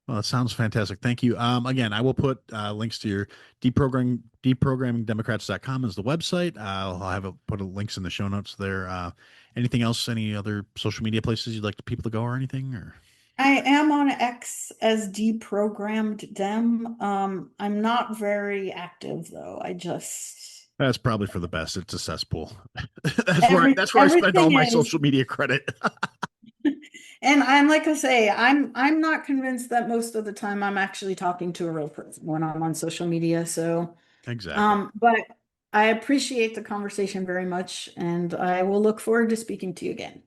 Well, it sounds fantastic. Thank you. Again, I will put links to your deprogrammingdemocrats.com is the website. I'll have put links in the show notes there. Anything else? Any other social media places you'd like people to go or anything? Or I am on X as deprogrammed dem. I'm not very active though. I just that's probably for the best. It's a cesspool. That's where every that's where I spend all everything my is, social media credit. and I'm like I say, I'm not convinced that most of the time I'm actually talking to a real person when I'm on social media. So, Exactly. but I appreciate the conversation very much, and I will look forward to speaking to you again.